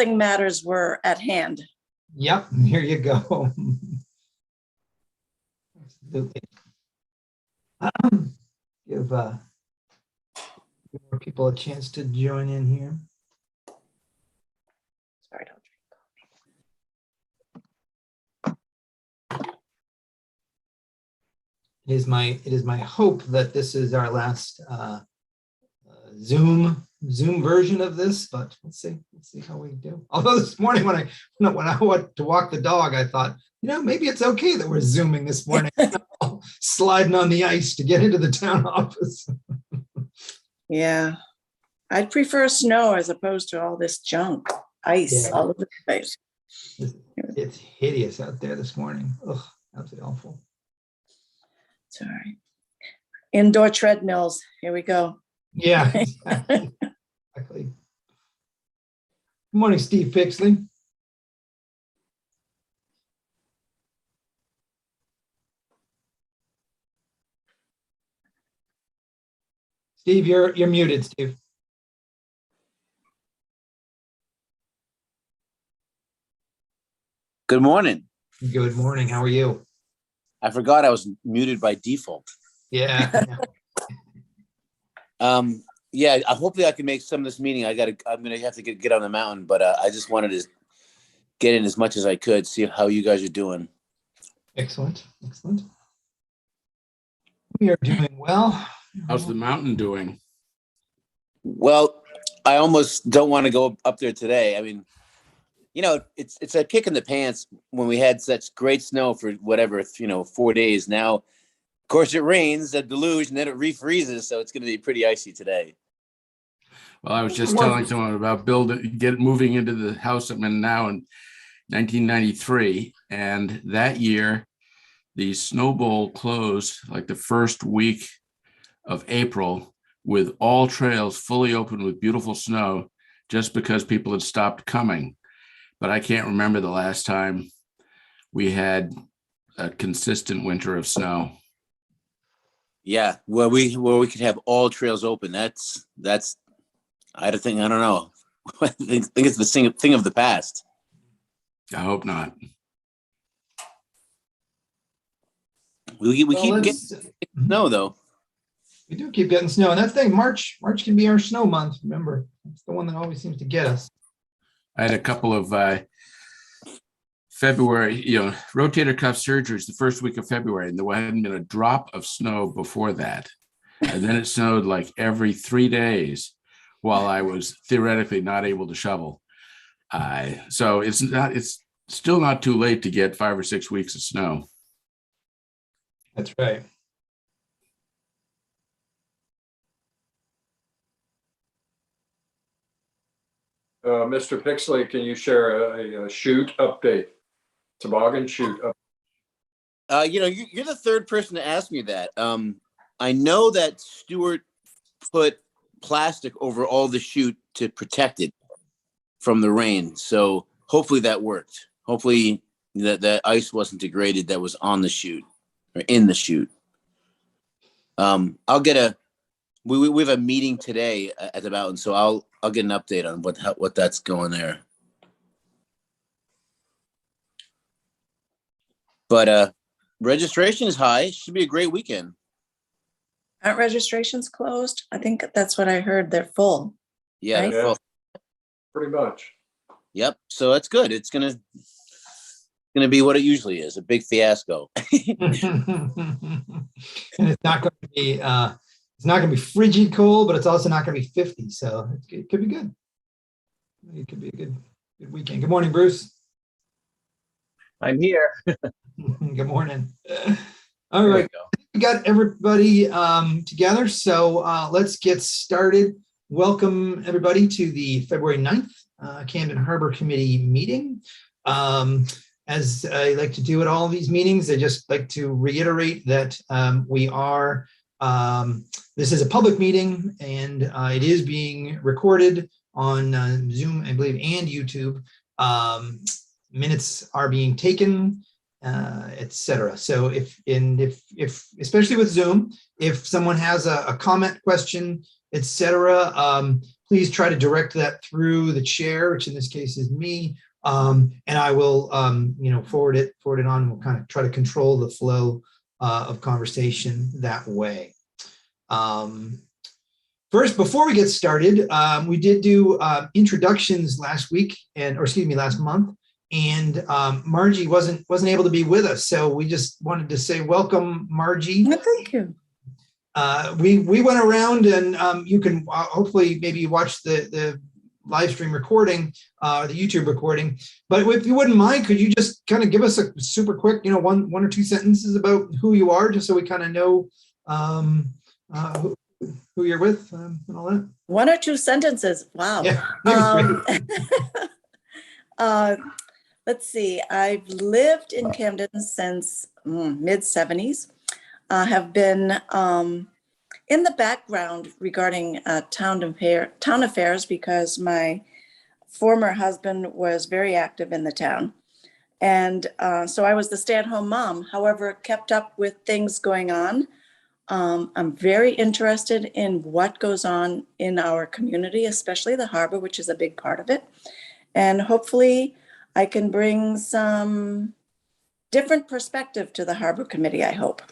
pressing matters were at hand. Yep, here you go. Absolutely. Give more people a chance to join in here. Sorry, don't It is my hope that this is our last Zoom version of this, but let's see how we do. Although this morning when I went to walk the dog, I thought, maybe it's okay that we're Zooming this morning, sliding on the ice to get into the town office. Yeah, I'd prefer snow as opposed to all this junk, ice all over the place. It's hideous out there this morning. Ugh, absolutely awful. Sorry. Indoor treadmills. Here we go. Yeah, exactly. Good morning, Steve Pixley. Steve, you're muted, Steve. Good morning. Good morning. How are you? I forgot I was muted by default. Yeah. Yeah. Hopefully I can make some of this meeting. I'm gonna have to get on the mountain, but I just wanted to get in as much as I could, see how you guys are doing. Excellent. We are doing well. How's the mountain doing? Well, I almost don't want to go up there today. I mean, it's a kick in the pants when we had such great snow for 4 days. Now, of course, it rains, a deluge, and then it refreezes, so it's going to be pretty icy today. Well, I was just telling someone about moving into the house I'm in now in 1993, and that year the Snow Bowl closed like the first week of April with all trails fully open with beautiful snow, just because people had stopped coming. But I can't remember the last time we had a consistent winter of snow. Yeah, where we could have all trails open. That's I don't know. I think it's the thing of the past. I hope not. We keep getting snow though. We do keep getting snow, and that's the thing. March can be our snow month. Remember, it's the one that always seems to get us. I had a couple of February, rotator cuff surgeries the first week of February, and there hadn't been a drop of snow before that. And then it snowed like every 3 days while I was theoretically not able to shovel. So it's still not too late to get 5 or 6 weeks of snow. That's right. Mr. Pixley, can you share a chute update? Toboggan chute update. You're the third person to ask me that. I know that Stuart put plastic over all the chute to protect it from the rain. So hopefully that worked. Hopefully that ice wasn't degraded that was on the chute or in the chute. We have a meeting today at the mountain, so I'll get an update on what that's going there. But registration is high. It should be a great weekend. Aren't registrations closed? I think that's what I heard. They're full. Yeah, right? they're full. Pretty much. Yep. So that's good. It's gonna be what it usually is, a big fiasco. And it's not going to be it's not going to be frigid cold, but it's also not going to be 50. So it could be good. It could be a good weekend. Good morning, Bruce. I'm here. Good morning. All right, we got everybody together. So let's get started. Welcome everybody to the February 9th Camden Harbor Committee meeting. As I like to do at all of these meetings, I just like to reiterate that this is a public meeting, and it is being recorded on Zoom, I believe, and YouTube. Minutes are being taken, etc. So if especially with Zoom, if someone has a comment, question, etc., please try to direct that through the chair, which in this case is me. And I will, forward it on. We'll kind of try to control the flow of conversation that way. First, before we get started, we did do introductions last month, and Margie wasn't able to be with us, so we just wanted to say welcome, Margie. Well, thank you. We went around, and you can hopefully maybe watch the live stream recording, the YouTube recording. But if you wouldn't mind, could you just kind of give us a super quick, one or two sentences about who you are, just so we kind of know who you're with and all that? One or two sentences. Wow. Yeah. Let's see. I've lived in Camden since mid 70s. Have been in the background regarding town affairs because my former husband was very active in the town. And so I was the stay-at-home mom, however, kept up with things going on. I'm very interested in what goes on in our community, especially the harbor, which is a big part of it. And hopefully I can bring some different perspective to the Harbor Committee, I hope.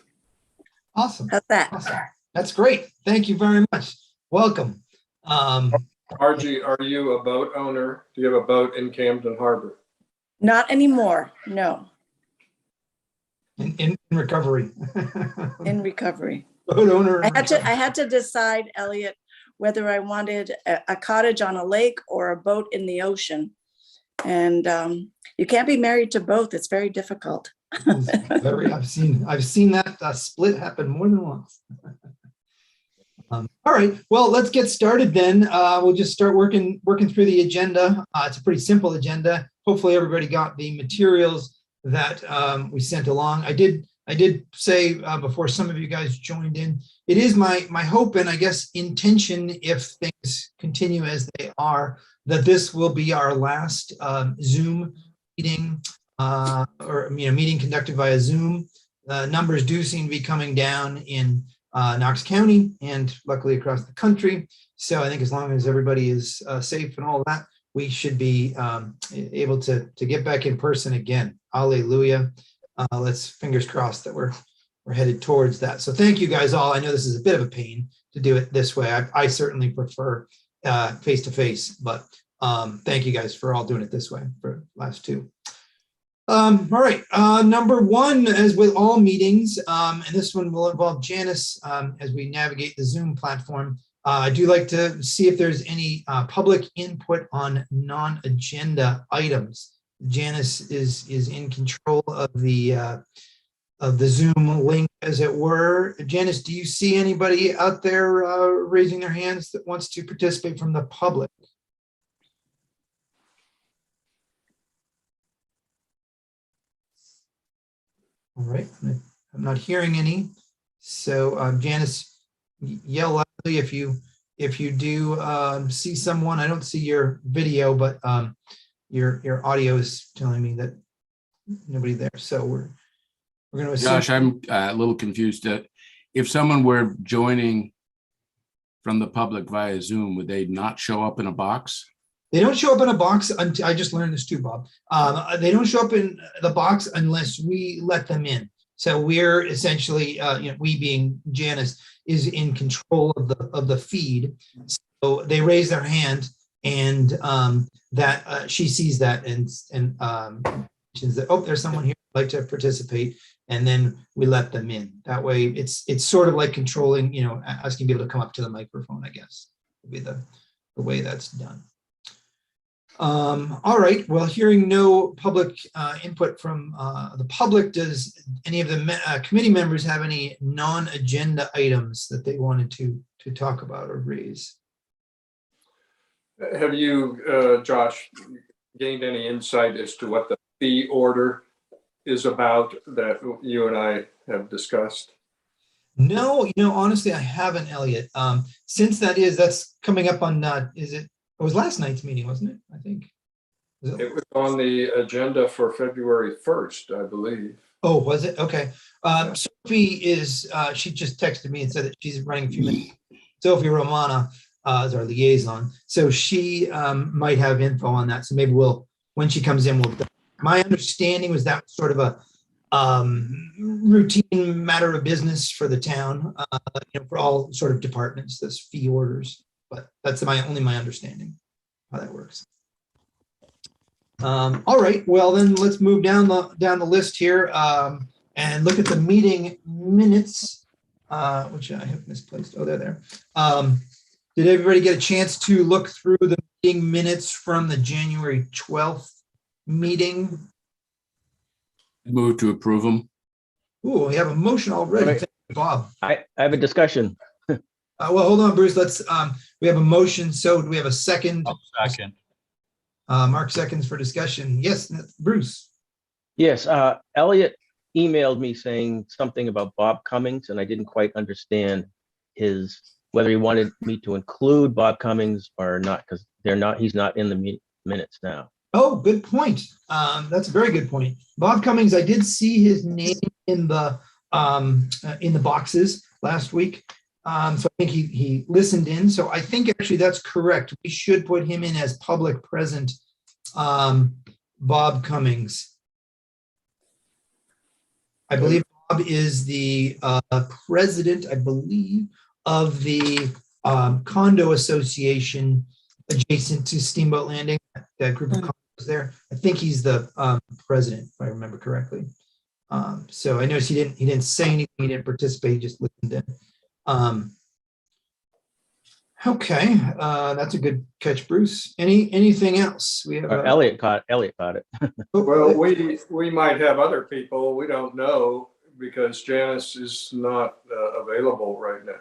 Awesome. How's that? Awesome. That's great. Thank you very much. Welcome. Margie, are you a boat owner? Do you have a boat in Camden Harbor? Not anymore, no. In recovery. In recovery. Boat owner. I had to decide, Elliot, whether I wanted a cottage on a lake or a boat in the ocean. And you can't be married to both. It's very difficult. I've seen that split happen more than once. All right, well, let's get started then. We'll just start working through the agenda. It's a pretty simple agenda. Hopefully everybody got the materials that we sent along. I did say before some of you guys joined in, it is my hope and I guess intention, if things continue as they are, that this will be our last Zoom meeting or meeting conducted via Zoom. Numbers do seem to be coming down in Knox County and luckily across the country. So I think as long as everybody is safe and all that, we should be able to get back in person again. Hallelujah. Let's fingers crossed that we're headed towards that. So thank you guys all. I know this is a bit of a pain to do it this way. I certainly prefer face-to-face, but thank you guys for all doing it this way for the last two. All right, number one, as with all meetings, and this one will involve Janice as we navigate the Zoom platform. I do like to see if there's any public input on non-agenda items. Janice is in control of the Zoom link, as it were. Janice, do you see anybody out there raising their hands that wants to participate from the public? All right, I'm not hearing any. So Janice, yell loudly if you do see someone. I don't see your video, but your audio is telling me that nobody there. So we're going to assume. Josh, I'm a little confused. If someone were joining from the public via Zoom, would they not show up in a box? They don't show up in a box. I just learned this too, Bob. They don't show up in the box unless we let them in. So we're essentially, we being Janice, is in control of the feed. So they raise their hand, and that she sees that and mentions that, oh, there's someone here who'd like to participate, and then we let them in. That way, it's sort of like controlling, asking people to come up to the microphone, I guess, would be the way that's done. All right, well, hearing no public input from the public, does any of the committee members have any non-agenda items that they wanted to talk about or raise? Have you, Josh, gained any insight as to what the fee order is about that you and I have discussed? No, honestly, I haven't, Elliot. Since that's coming up on, it was last night's meeting, wasn't it? I think. It was on the agenda for February 1st, I believe. Oh, was it? Okay. Sophie she just texted me and said that she's running a few minutes. Sophie Romana as our liaison. So she might have info on that. So maybe when she comes in, my understanding was that was sort of a routine matter of business for the town, for all sort of departments, those fee orders. But that's only my understanding how that works. All right, well then let's move down the list here and look at the meeting minutes, which I have misplaced. Oh, they're there. Did everybody get a chance to look through the meeting minutes from the January 12th meeting? Move to approve them. Ooh, we have a motion already. Right. Thank you, Bob. I have a discussion. Well, hold on, Bruce. We have a motion. So do we have a second? Second. Mark seconds for discussion. Yes, Bruce. Yes, Elliot emailed me saying something about Bob Cummings, and I didn't quite understand whether he wanted me to include Bob Cummings or not, because he's not in the minutes now. Oh, good point. That's a very good point. Bob Cummings, I did see his name in the boxes last week. So I think he listened in. So I think actually that's correct. We should put him in as public present, Bob Cummings. I believe Bob is the president, I believe, of the condo association adjacent to Steamboat Landing, that group of condos there. I think he's the president, if I remember correctly. So I noticed he didn't say anything, he didn't participate, he just listened in. Okay, that's a good catch, Bruce. Anything else? We have Elliot caught it. Well, we might have other people. We don't know because Janice is not available right now.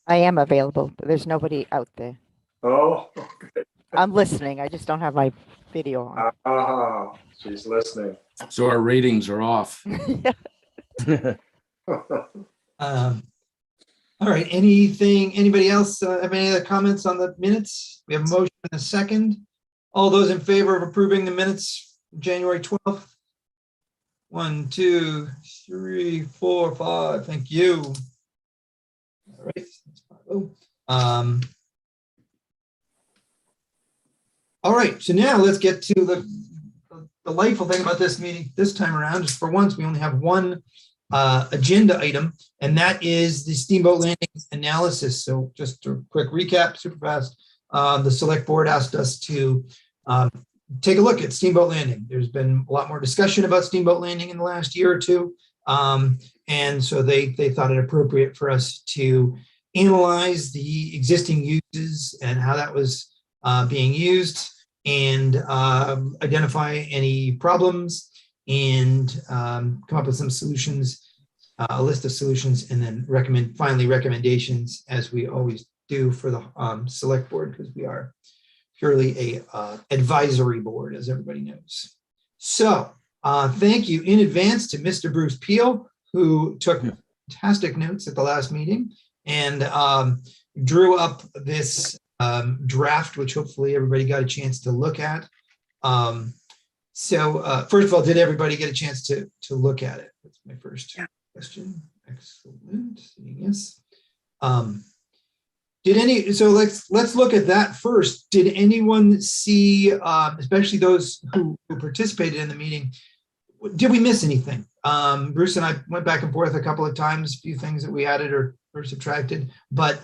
I am available, but there's nobody out there. Oh, okay. I'm listening. I just don't have my video on. She's listening. So our ratings are off. All right, anybody else have any other comments on the minutes? We have a motion and a second. All those in favor of approving the minutes, January 12th? 1, 2, 3, 4, 5. Thank you. All right. All right, so now let's get to the delightful thing about this meeting this time around is for once we only have one agenda item, and that is the Steamboat Landing analysis. So just a quick recap, super fast. The select board asked us to take a look at Steamboat Landing. There's been a lot more discussion about Steamboat Landing in the last year or two. And so they thought it appropriate for us to analyze the existing uses and how that was being used, and identify any problems, and come up with some solutions, a list of solutions, and then finally recommendations, as we always do for the select board, because we are purely a advisory board, as everybody knows. So thank you in advance to Mr. Bruce Peel, who took fantastic notes at the last meeting and drew up this draft, which hopefully everybody got a chance to look at. So first of all, did everybody get a chance to look at it? That's my first question. Excellent. Yes. So let's look at that first. Did anyone see, especially those who participated in the meeting, did we miss anything? Bruce and I went back and forth a couple of times, a few things that we added or subtracted, but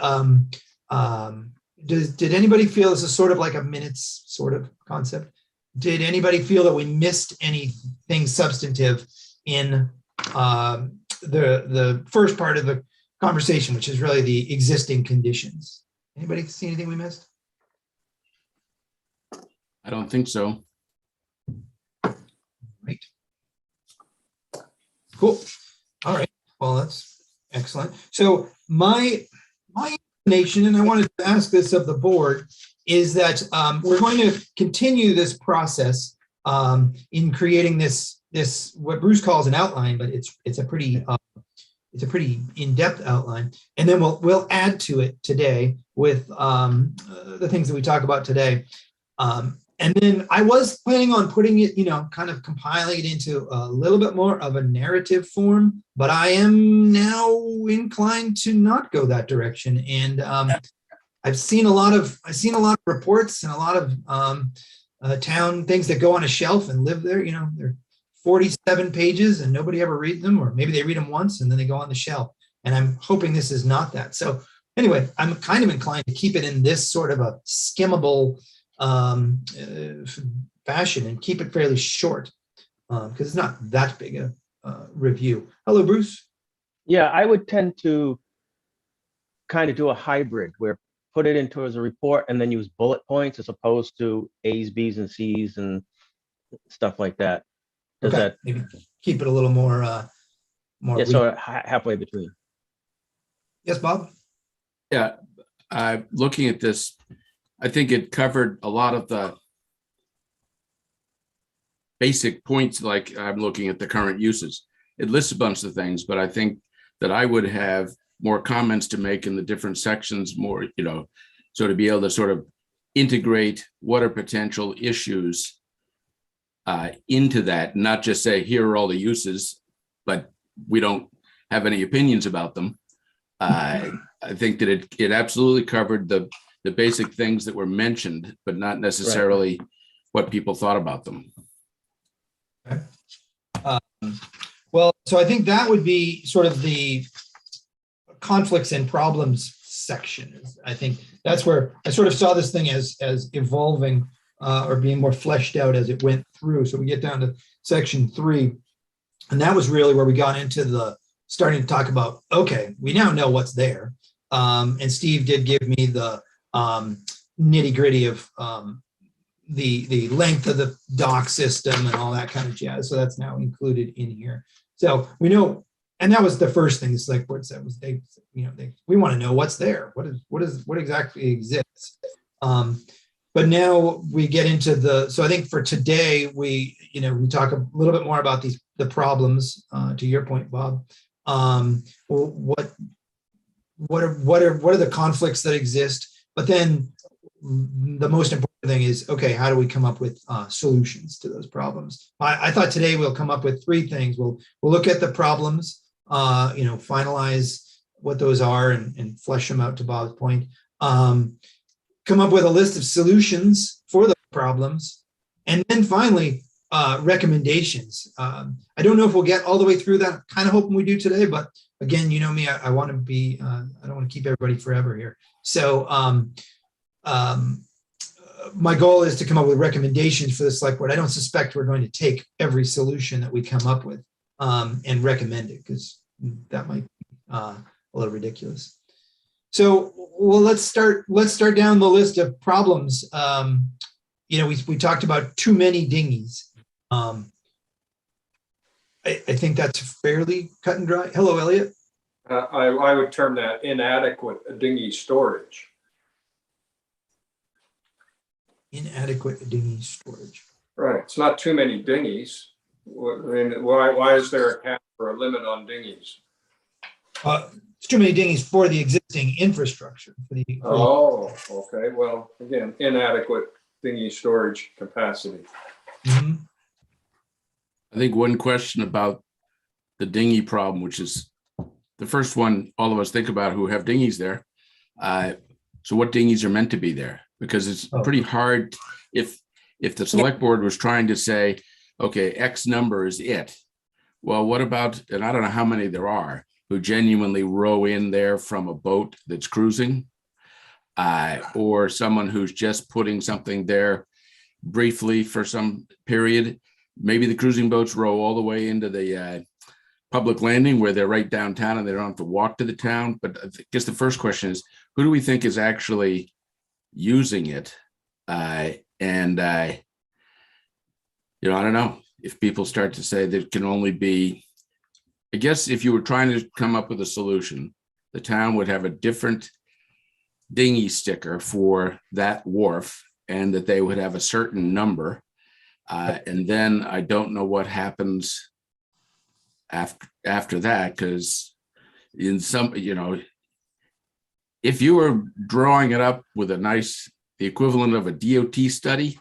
did anybody feel this is sort of like a minutes sort of concept? Did anybody feel that we missed anything substantive in the first part of the conversation, which is really the existing conditions? Anybody see anything we missed? I don't think so. Right. Cool. All right. Well, that's excellent. So my inclination, and I wanted to ask this of the board, is that we're going to continue this process in creating this what Bruce calls an outline, but it's a pretty in-depth outline, and then we'll add to it today with the things that we talk about today. And then I was planning on putting it, kind of compiling it into a little bit more of a narrative form, but I am now inclined to not go that direction. And I've seen a lot of reports and a lot of town things that go on a shelf and live there. You know, they're 47 pages and nobody ever reads them, or maybe they read them once and then they go on the shelf. And I'm hoping this is not that. So anyway, I'm kind of inclined to keep it in this sort of a skimmable fashion and keep it fairly short because it's not that big a review. Hello, Bruce. Yeah, I would tend to kind of do a hybrid where put it into as a report and then use bullet points as opposed to A's, B's, and C's and stuff like that. Does Okay, that, maybe keep it a little more yeah, so halfway between. Yes, Bob. Yeah, looking at this, I think it covered a lot of the basic points. Like I'm looking at the current uses. It lists a bunch of things, but I think that I would have more comments to make in the different sections, more, you know, so to be able to sort of integrate what are potential issues into that, not just say, here are all the uses, but we don't have any opinions about them. I think that it absolutely covered the basic things that were mentioned, but not necessarily what people thought about them. Okay. Well, so I think that would be sort of the conflicts and problems section. I think that's where I sort of saw this thing as evolving or being more fleshed out as it went through. So we get down to section 3, and that was really where we got into the starting to talk about, okay, we now know what's there. And Steve did give me the nitty gritty of the length of the dock system and all that kind of jazz. So that's now included in here. So we know, and that was the first thing the select board said was we want to know what's there. What exactly exists. But now we get into so I think for today, we talk a little bit more about the problems, to your point, Bob. What are the conflicts that exist? But then the most important thing is, okay, how do we come up with solutions to those problems? I thought today we'll come up with 3 things. We'll look at the problems, finalize what those are and flesh them out to Bob's point. Come up with a list of solutions for the problems, and then finally recommendations. I don't know if we'll get all the way through that. I'm kind of hoping we do today, but again, you know me, I want to be, I don't want to keep everybody forever here. So my goal is to come up with recommendations for the select board. I don't suspect we're going to take every solution that we come up with and recommend it, because that might be a little ridiculous. So, well, let's start down the list of problems. We talked about too many dinghies. I think that's fairly cut and dry. Hello, Elliot. I would term that inadequate dinghy storage. Inadequate dinghy storage. Right. It's not too many dinghies. I mean, why is there a cap or a limit on dinghies? It's too many dinghies for the existing infrastructure. Oh, okay. Well, again, inadequate dinghy storage capacity. Mm-hmm. I think one question about the dinghy problem, which is the first one all of us think about who have dinghies there. So what dinghies are meant to be there? Because it's pretty hard if the select board was trying to say, okay, X number is it. Well, what about, and I don't know how many there are, who genuinely row in there from a boat that's cruising, or someone who's just putting something there briefly for some period. Maybe the cruising boats row all the way into the public landing where they're right downtown and they don't have to walk to the town. But I guess the first question is, who do we think is actually using it? I don't know if people start to say there can only be, I guess if you were trying to come up with a solution, the town would have a different dinghy sticker for that wharf, and that they would have a certain number. And then I don't know what happens after that, because in some, if you were drawing it up with the equivalent of a DOT study,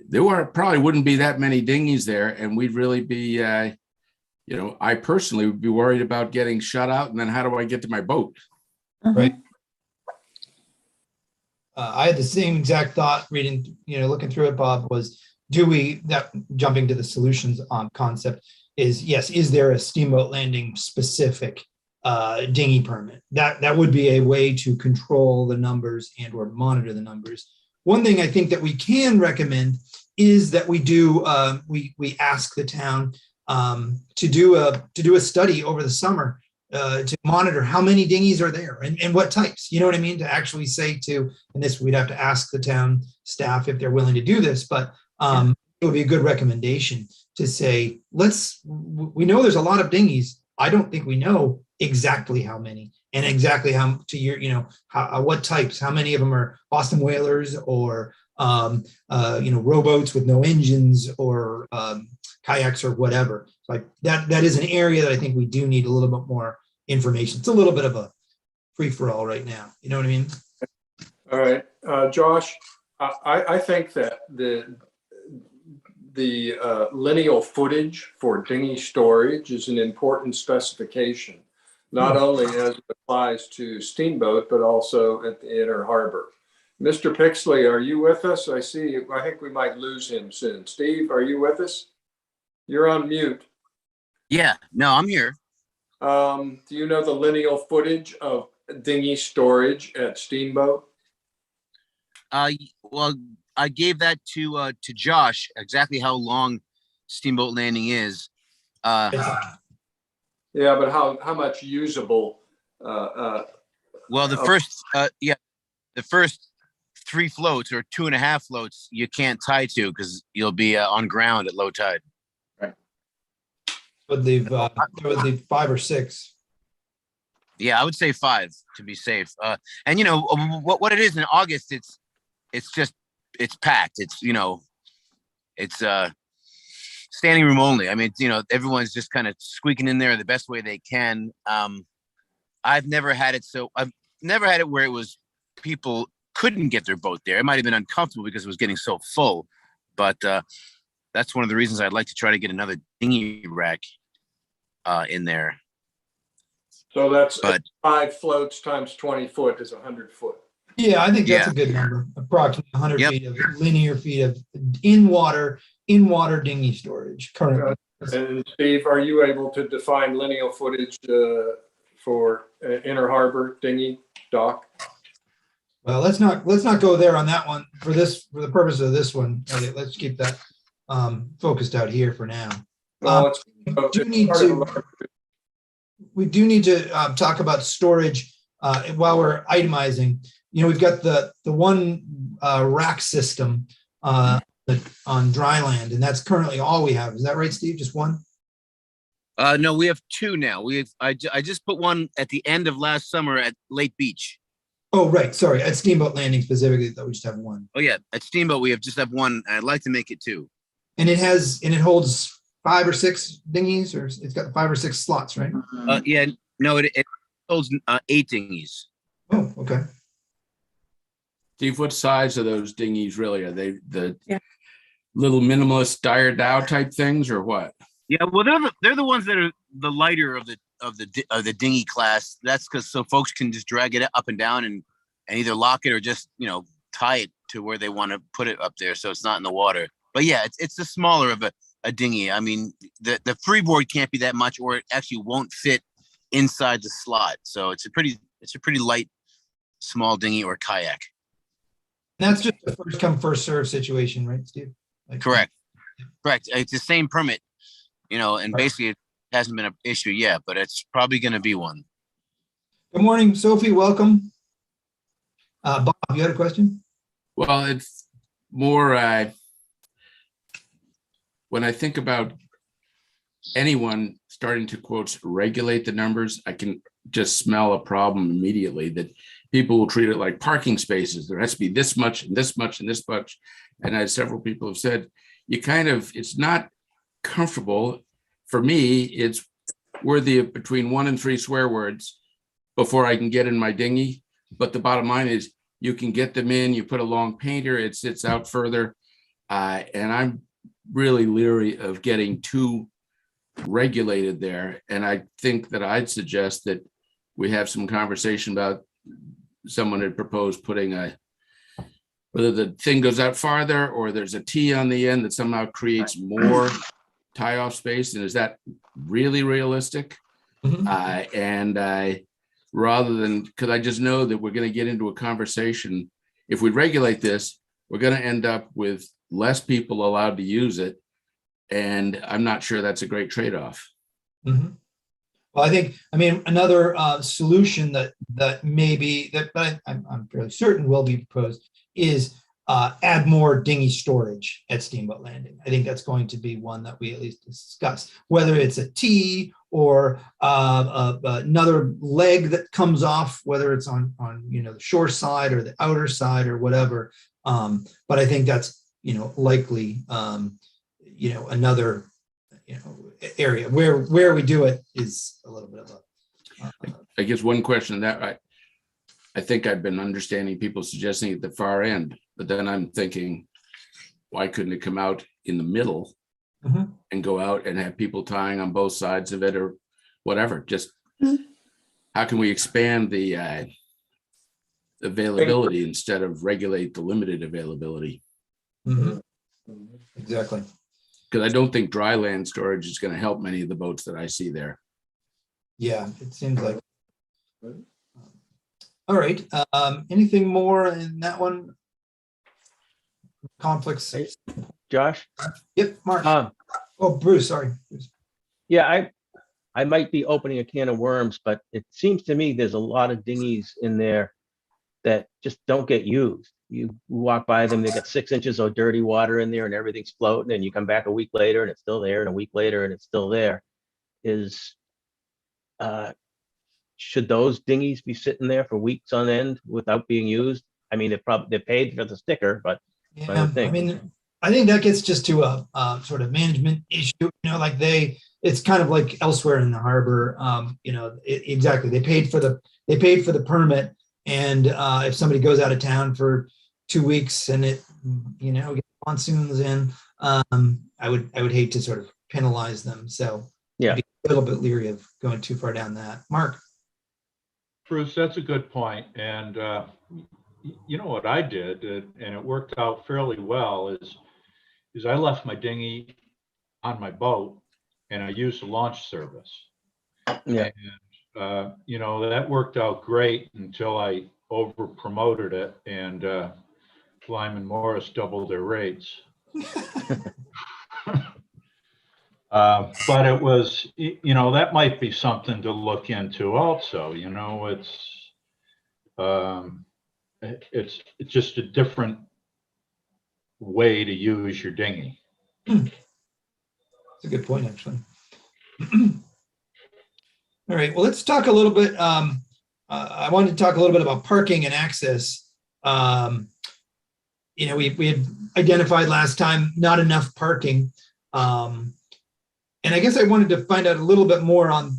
there probably wouldn't be that many dinghies there, and we'd really be, I personally would be worried about getting shut out, and then how do I get to my boat? Right. I had the same exact thought reading, looking through it, Bob, was jumping to the solutions on concept is, yes, is there a steamboat landing specific dinghy permit? That would be a way to control the numbers and or monitor the numbers. One thing I think that we can recommend is that we do, we ask the town to do a study over the summer to monitor how many dinghies are there and what types, you know what I mean? To actually say to, and this we'd have to ask the town staff if they're willing to do this, but it would be a good recommendation to say, we know there's a lot of dinghies. I don't think we know exactly how many and exactly how to your, what types, how many of them are Boston whalers or, rowboats with no engines or kayaks or whatever. Like that is an area that I think we do need a little bit more information. It's a little bit of a free for all right now. You know what I mean? All right, Josh, I think that the lineal footage for dinghy storage is an important specification, not only as it applies to Steamboat, but also at the inner harbor. Mr. Pixley, are you with us? I think we might lose him soon. Steve, are you with us? You're on mute. Yeah, no, I'm here. Do you know the lineal footage of dinghy storage at Steamboat? Well, I gave that to Josh, exactly how long Steamboat Landing is. Yeah, but how much usable? Well, the first 3 floats or 2.5 floats you can't tie to because you'll be on ground at low tide. Would leave 5 or 6. Yeah, I would say 5 to be safe. And what it is in August, it's packed. It's standing room only. I mean, everyone's just kind of squeaking in there the best way they can. I've never had it where it was people couldn't get their boat there. It might have been uncomfortable because it was getting so full, but that's one of the reasons I'd like to try to get another dinghy rack in there. So that's 5 floats times 20 foot is 100 foot. Yeah, I think that's a good number. Approximately 100 feet of linear feet of in water dinghy storage currently. And Steve, are you able to define lineal footage for inner harbor dinghy dock? Well, let's not go there on that one for the purpose of this one. Elliot, let's keep that focused out here for now. We do need to talk about storage while we're itemizing. We've got the one rack system on dry land, and that's currently all we have. Is that right, Steve? Just one? No, we have 2 now. I just put one at the end of last summer at Lake Beach. Oh, right. Sorry, at Steamboat Landing specifically, that we just have one. Oh yeah, at Steamboat we just have one. I'd like to make it 2. And it holds 5 or 6 dinghies, or it's got 5 or 6 slots, right? Yeah, no, it holds 8 dinghies. Oh, okay. Steve, what size are those dinghies really? Are they the little minimalist Dire Dow type things or what? Yeah, well, they're the ones that are the lighter of the dinghy class. That's because so folks can just drag it up and down and either lock it or just tie it to where they want to put it up there, so it's not in the water. But yeah, it's the smaller of a dinghy. I mean, the freeboard can't be that much, or it actually won't fit inside the slot. So it's a pretty light, small dinghy or kayak. And that's just a first come first serve situation, right, Steve? Correct. It's the same permit, and basically it hasn't been an issue yet, but it's probably going to be one. Good morning, Sophie. Welcome. Bob, you had a question? Well, it's more when I think about anyone starting to, quotes, regulate the numbers, I can just smell a problem immediately that people will treat it like parking spaces. There has to be this much and this much and this much. And as several people have said, it's not comfortable. For me, it's worthy of between 1 and 3 swear words before I can get in my dinghy. But the bottom line is you can get them in, you put a long painter, it sits out further. And I'm really leery of getting too regulated there. And I think that I'd suggest that we have some conversation about, someone had proposed putting a whether the thing goes out farther or there's a T on the end that somehow creates more tie-off space. And is that really realistic? And rather than, because I just know that we're going to get into a conversation. If we regulate this, we're going to end up with less people allowed to use it. And I'm not sure that's a great trade-off. Well, I mean, another solution that maybe that I'm fairly certain will be proposed is add more dinghy storage at Steamboat Landing. I think that's going to be one that we at least discuss, whether it's a T or another leg that comes off, whether it's on the shore side or the outer side or whatever. But I think that's likely another area where we do it is a little bit of a. I guess one question that I think I've been understanding people suggesting at the far end, but then I'm thinking, why couldn't it come out in the middle and go out and have people tying on both sides of it or whatever? Just how can we expand the availability instead of regulate the limited availability? Exactly. Because I don't think dry land storage is going to help many of the boats that I see there. Yeah, it seems like. All right. Anything more in that one? Conflicts. Josh? Yep, Mark. Bruce, sorry. Yeah, I might be opening a can of worms, but it seems to me there's a lot of dinghies in there that just don't get used. You walk by them, they got 6 inches of dirty water in there and everything's floating, and you come back a week later and it's still there, and a week later and it's still there. Should those dinghies be sitting there for weeks on end without being used? I mean, they're paid for the sticker, but yeah, I think that gets just to a sort of management issue. It's kind of like elsewhere in the harbor. Exactly. They paid for the permit, and if somebody goes out of town for 2 weeks and it gets monsoons in, I would hate to sort of penalize them. So yeah, I'd be a little bit leery of going too far down that. Mark. Bruce, that's a good point. And what I did, and it worked out fairly well, is I left my dinghy on my boat and I used the launch service. Yeah. And that worked out great until I over promoted it, and Lyman Morris doubled their rates. But it was, that might be something to look into also. It's just a different way to use your dinghy. That's a good point, actually. All right, well, let's talk a little bit. I wanted to talk a little bit about parking and access. We had identified last time not enough parking. And I guess I wanted to find out a little bit more on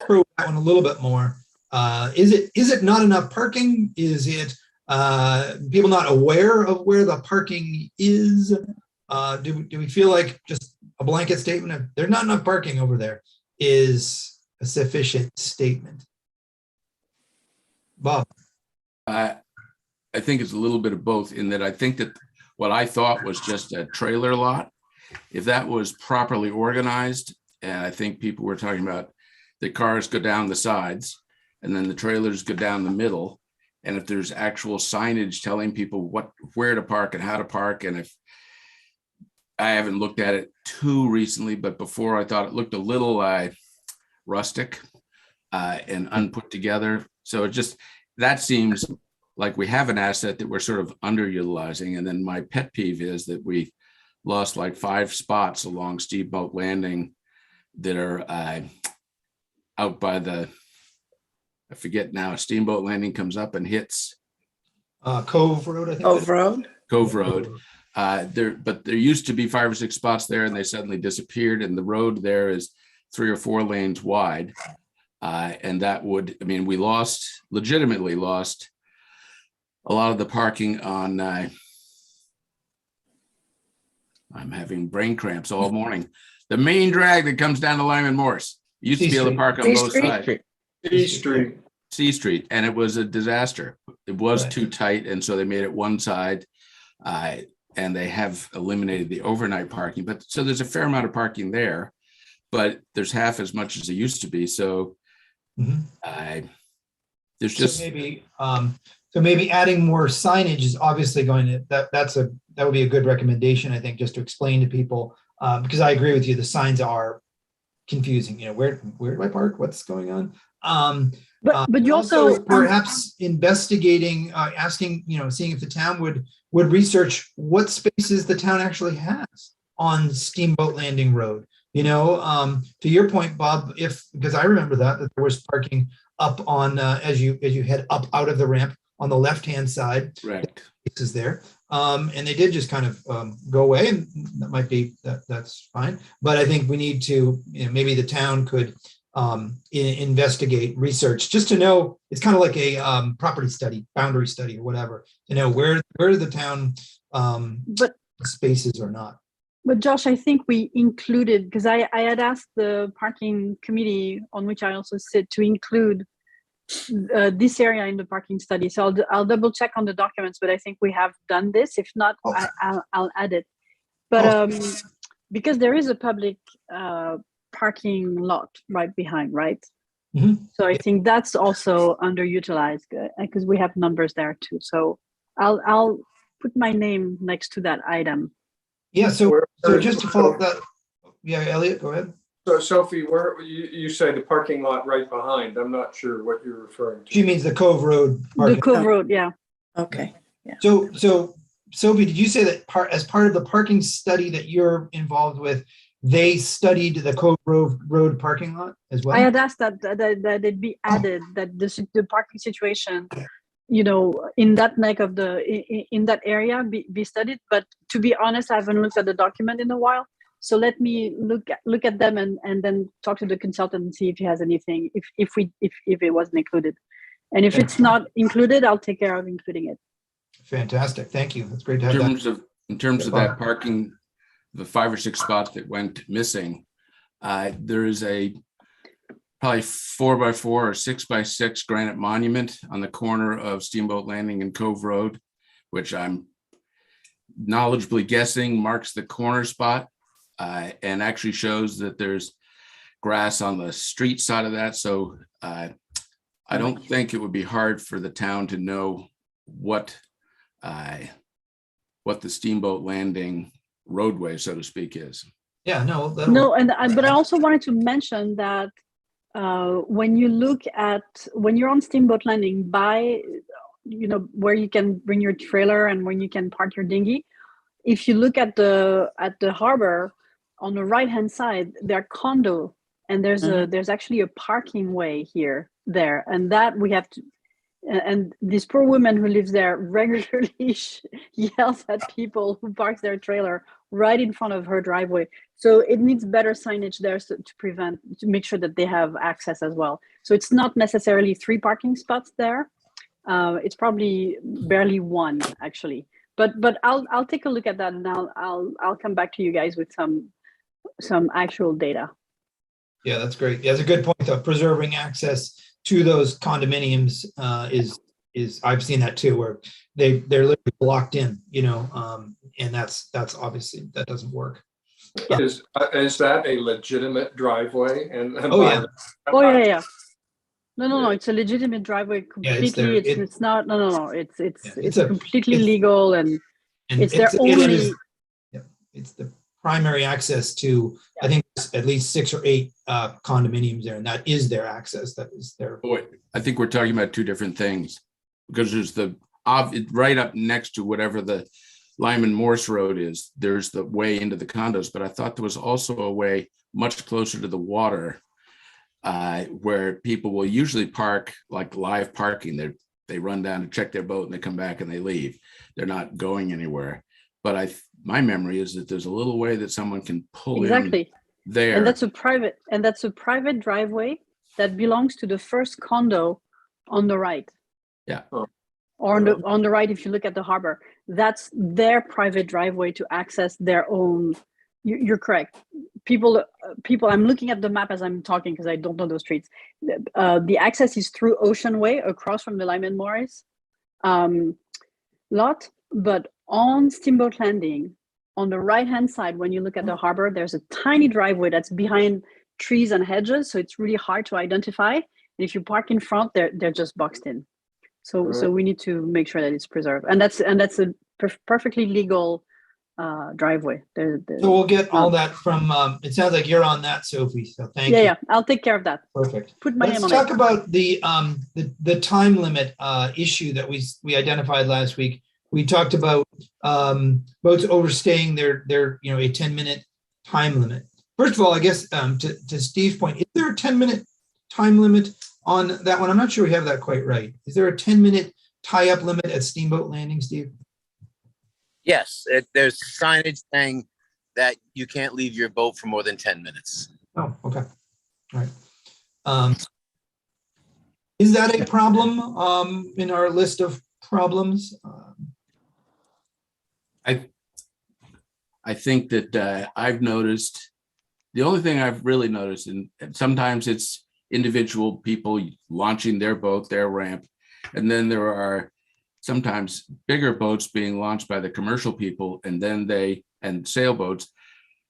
that one a little bit more. Is it not enough parking? Is it people not aware of where the parking is? Do we feel like just a blanket statement of there's not enough parking over there is a sufficient statement? Bob. I think it's a little bit of both, in that I think that what I thought was just a trailer lot, if that was properly organized, and I think people were talking about the cars go down the sides and then the trailers go down the middle. And if there's actual signage telling people where to park and how to park, and if I haven't looked at it too recently, but before I thought it looked a little rustic and unput together. So that seems like we have an asset that we're sort of underutilizing. And then my pet peeve is that we lost like 5 spots along Steamboat Landing that are out by I forget now, Steamboat Landing comes up and hits Cove Road, I think. Cove Road. But there used to be 5 or 6 spots there, and they suddenly disappeared. And the road there is 3 or 4 lanes wide. And that we legitimately lost a lot of the parking on, I'm having brain cramps all morning. The main drag that comes down to Lyman Morris. You used to be able to park on both sides. East Street. C Street, and it was a disaster. It was Right. too tight, and so they made it one side, and they have eliminated the overnight parking. But so there's a fair amount of parking there, but there's half as much as there used to be. So Mhm. there's So just maybe adding more signage is obviously going to, that would be a good recommendation, I think, just to explain to people, because I agree with you, the signs are confusing, where do I park? What's going on? But you also perhaps investigating, asking, seeing if the town would research what spaces the town actually has on Steamboat Landing Road. To your point, Bob, because I remember that there was parking up on as you head up out of the ramp on the left-hand side. correct. Is there, and they did just kind of go away, and that might be that's fine. But I think we need to, maybe the town could investigate, research, just to know. It's kind of like a property study, boundary study, or whatever, to know where the town but spaces or not. But Josh, I think we included, because I had asked the parking committee on which I also sit to include this area in the parking study. So I'll double check on the documents, but I think we have done this. If not, I'll add it. But because there is a public parking lot right behind, right? Mhm. So I think that's also underutilized because we have numbers there too. So I'll put my name next to that item. Yeah. So just to follow up that, yeah, Elliot, go ahead. So Sophie, where you say the parking lot right behind? I'm not sure what you're referring to. She means the Cove Road parking. The Cove Road, yeah. Okay. So Sophie, did you say that as part of the parking study that you're involved with, they studied the Cove Road parking lot as well? I had asked that it be added, that the parking situation, in that neck of in that area be studied. But to be honest, I haven't looked at the document in a while. So let me look at them and then talk to the consultant and see if he has anything, if it wasn't included. And if it's not included, I'll take care of including it. Fantastic. Thank you. That's great to have that. In terms of that parking, the 5 or 6 spots that went missing, there is a probably 4x4 or 6x6 granite monument on the corner of Steamboat Landing and Cove Road, which I'm knowledgeably guessing marks the corner spot, and actually shows that there's grass on the street side of that. So I don't think it would be hard for the town to know what the Steamboat Landing roadway, so to speak, is. Yeah, no. But I also wanted to mention that when you're on Steamboat Landing, by where you can bring your trailer and when you can park your dinghy, if you look at the harbor on the right hand side, there are condo, and there's actually a parking way there, and that we have to. And this poor woman who lives there regularly yells at people who park their trailer right in front of her driveway. So it needs better signage there to make sure that they have access as well. So it's not necessarily 3 parking spots there. It's probably barely 1 actually. But I'll take a look at that, and I'll come back to you guys with some actual data. Yeah, that's great. Yeah, that's a good point though. Preserving access to those condominiums is I've seen that too, where they're literally blocked in, and that's obviously that doesn't work. Is that a legitimate driveway? Oh yeah. Yeah. No. It's a legitimate driveway completely. It's not. No. It's completely legal, and it's their only. It's the primary access to, I think, at least 6 or 8 condominiums there, and that is their access. That is their. I think we're talking about 2 different things, because there's right up next to whatever the Lyman Morse Road is. There's the way into the condos, but I thought there was also a way much closer to the water, where people will usually park, like live parking. They run down to check their boat and they come back and they leave. They're not going anywhere. But my memory is that there's a little way that someone can pull in there. And that's a private driveway that belongs to the first condo on the right. Yeah. Or on the right, if you look at the harbor, that's their private driveway to access their own. You're correct. People people, I'm looking at the map as I'm talking because I don't know those streets. The access is through Ocean Way across from the Lyman Morris lot, but on Steamboat Landing, on the right-hand side, when you look at the harbor, there's a tiny driveway that's behind trees and hedges, so it's really hard to identify. And if you park in front, they're just boxed in. So we need to make sure that it's preserved, and that's a perfectly legal driveway. So we'll get all that from, it sounds like you're on that, Sophie, so thank you. Yeah, I'll take care of that. Perfect. Put my Let's name on talk it. about the time limit issue that we identified last week. We talked about boats overstaying their a 10-minute time limit. First of all, I guess to Steve's point, is there a 10-minute time limit on that one? I'm not sure we have that quite right. Is there a 10-minute tie-up limit at Steamboat Landing, Steve? Yes, there's signage saying that you can't leave your boat for more than 10 minutes. Oh, okay. All right. Is that a problem in our list of problems? I think that I've noticed, the only thing I've really noticed, and sometimes it's individual people launching their boat, their ramp, and then there are sometimes bigger boats being launched by the commercial people, and then sailboats,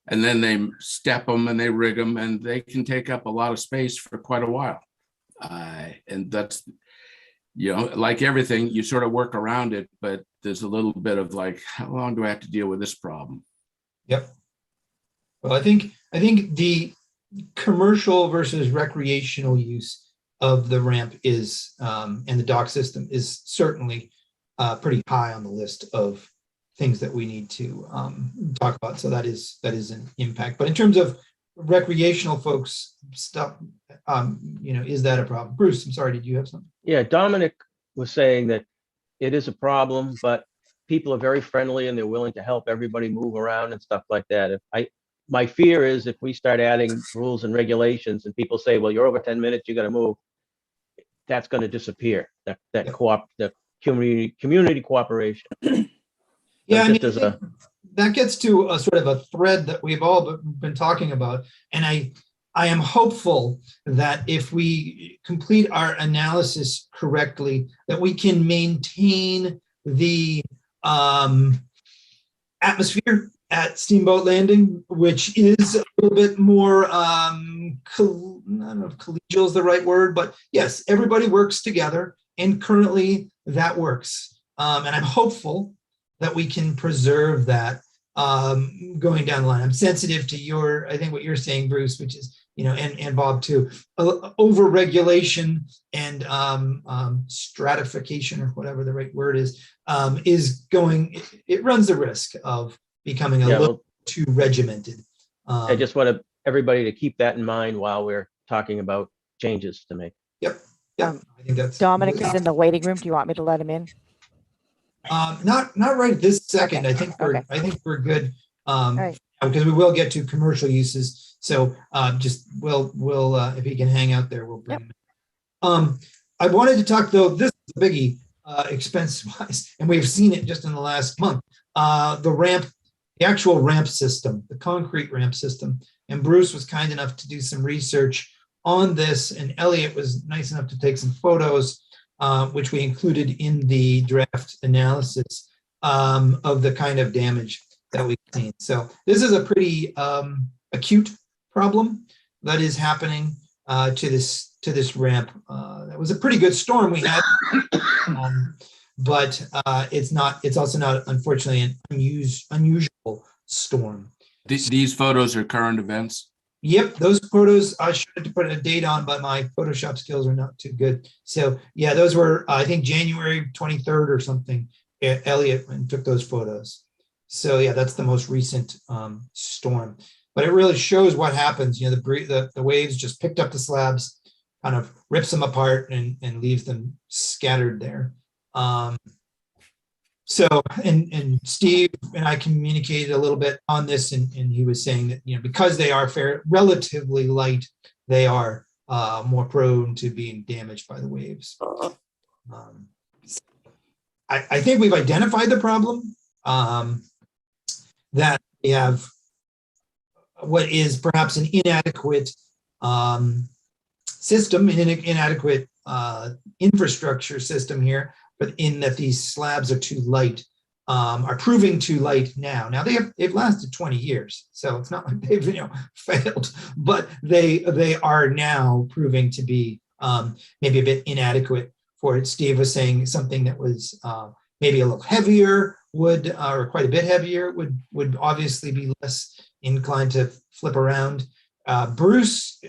and then they step them and they rig them, and they can take up a lot of space for quite a while. And that's, like everything, you sort of work around it, but there's a little bit of like, how long do I have to deal with this problem? Yep. Well, I think the commercial versus recreational use of the ramp is and the dock system is certainly pretty high on the list of things that we need to talk about. So that is an impact. But in terms of recreational folks stuff, is that a problem? Bruce, I'm sorry, did you have something? Yeah, Dominic was saying that it is a problem, but people are very friendly and they're willing to help everybody move around and stuff like that. My fear is if we start adding rules and regulations and people say, well, you're over 10 minutes, you got to move, that's going to disappear. The community cooperation. Yeah, I mean, that gets to a sort of a thread that we've all been talking about. And I am hopeful that if we complete our analysis correctly, that we can maintain the atmosphere at Steamboat Landing, which is a little bit more, I don't know if collegial is the right word, but yes, everybody works together, and currently that works. And I'm hopeful that we can preserve that going down the line. I'm sensitive to I think what you're saying, Bruce, which is, and Bob too, over regulation and stratification, or whatever the right word is it runs the risk of becoming a little too regimented. I just want everybody to keep that in mind while we're talking about changes to make. Yep. I think that's Dominic is in the waiting room. Do you want me to let him in? Not right this second. Okay. I think we're good. Right. Because we will get to commercial uses. So just we'll if he can hang out there, we'll bring him in. I wanted to talk though, this is a biggie expense wise, and we've seen it just in the last month. The actual ramp system, the concrete ramp system. And Bruce was kind enough to do some research on this, and Elliot was nice enough to take some photos, which we included in the draft analysis of the kind of damage that we've seen. So this is a pretty acute problem that is happening to this ramp. That was a pretty good storm we had, but it's also not, unfortunately, an unusual storm. These photos are current events. Yep, those photos I should have put a date on, but my Photoshop skills are not too good. So yeah, those were I think January 23rd or something. Elliot took those photos. So yeah, that's the most recent storm. But it really shows what happens. The waves just picked up the slabs, kind of rips them apart and leaves them scattered there. So, and Steve and I communicated a little bit on this, and he was saying that, because they are relatively light, they are more prone to being damaged by the waves. I think we've identified the problem, that we have what is perhaps an inadequate system, an inadequate infrastructure system here, but in that these slabs are too light, are proving too light now. Now they've lasted 20 years, so it's not like they've failed, but they are now proving to be maybe a bit inadequate for it. Steve was saying something that was maybe a little heavier would, or quite a bit heavier, would obviously be less inclined to flip around. Bruce,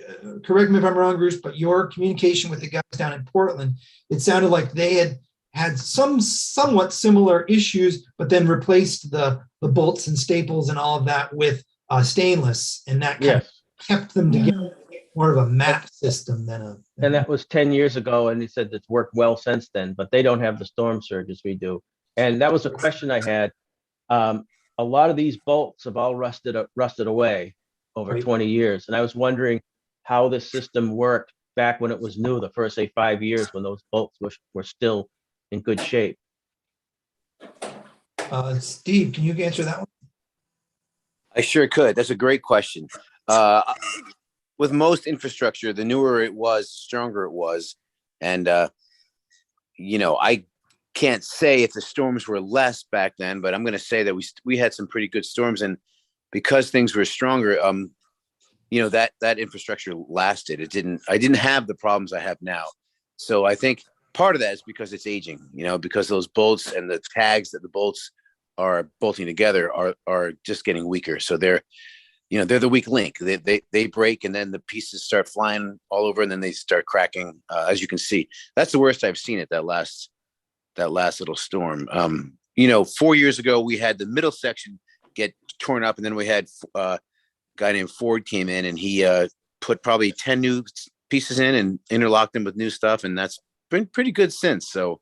correct me if I'm wrong, Bruce, but your communication with the guys down in Portland, it sounded like they had some somewhat similar issues, but then replaced the bolts and staples and all of that with stainless, and that kind of kept them together, more of a mat system than a. And that was 10 years ago, and he said it's worked well since then, but they don't have the storm surges we do. And that was a question I had. A lot of these bolts have all rusted away over 20 years. And I was wondering how the system worked back when it was new, the first, say, 5 years, when those bolts were still in good shape. Steve, can you answer that one? I sure could. That's a great question. With most infrastructure, the newer it was, the stronger it was. And, I can't say if the storms were less back then, but I'm going to say that we had some pretty good storms. And because things were stronger, that infrastructure lasted. I didn't have the problems I have now. So I think part of that is because it's aging, because those bolts and the tags that the bolts are bolting together are just getting weaker. So they're the weak link. They break, and then the pieces start flying all over, and then they start cracking. As you can see, that's the worst I've seen it. That last little storm. 4 years ago, we had the middle section get torn up, and then we had a guy named Ford came in, and he put probably 10 new pieces in and interlocked them with new stuff, and that's been pretty good since. So